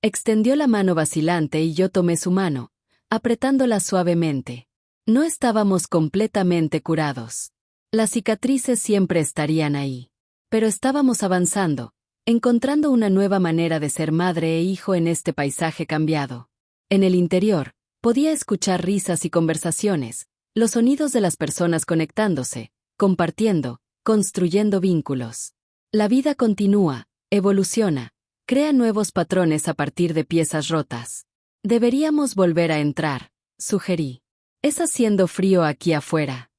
Extendió la mano vacilante y yo tomé su mano, apretándola suavemente. No estábamos completamente curados. Las cicatrices siempre estarían ahí. Pero estábamos avanzando, encontrando una nueva manera de ser madre e hijo en este paisaje cambiado. En el interior, podía escuchar risas y conversaciones, los sonidos de las personas conectándose, compartiendo, construyendo vínculos. La vida continúa, evoluciona. Crea nuevos patrones a partir de piezas rotas. Deberíamos volver a entrar, sugerí. Es haciendo frío aquí afuera.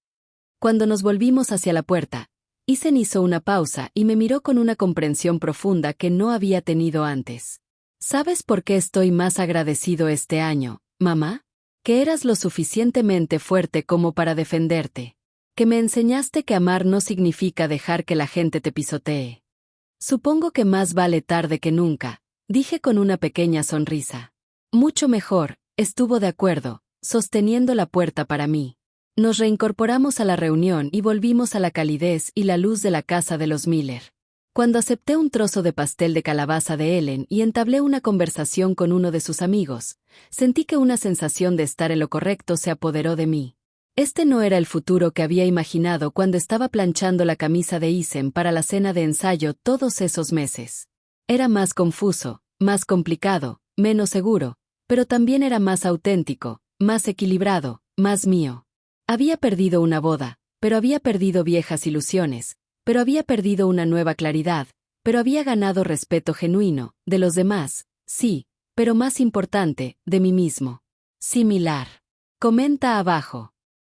Cuando nos volvimos hacia la puerta, Isen hizo una pausa y me miró con una comprensión profunda que no había tenido antes. ¿Sabes por qué estoy más agradecido este año, mamá? Que eras lo suficientemente fuerte como para defenderte. Que me enseñaste que amar no significa dejar que la gente te pisotee. Supongo que más vale tarde que nunca, dije con una pequeña sonrisa. Mucho mejor, estuvo de acuerdo, sosteniendo la puerta para mí. Nos reincorporamos a la reunión y volvimos a la calidez y la luz de la casa de los Miller. Cuando acepté un trozo de pastel de calabaza de Ellen y entablé una conversación con uno de sus amigos, sentí que una sensación de estar en lo correcto se apoderó de mí. Este no era el futuro que había imaginado cuando estaba planchando la camisa de Isen para la cena de ensayo todos esos meses. Era más confuso, más complicado, menos seguro, pero también era más auténtico, más equilibrado, más mío. Había perdido una boda, pero había perdido viejas ilusiones, pero había perdido una nueva claridad, pero había ganado respeto genuino, de los demás, sí, pero más importante, de mí mismo. Similar. Comenta abajo.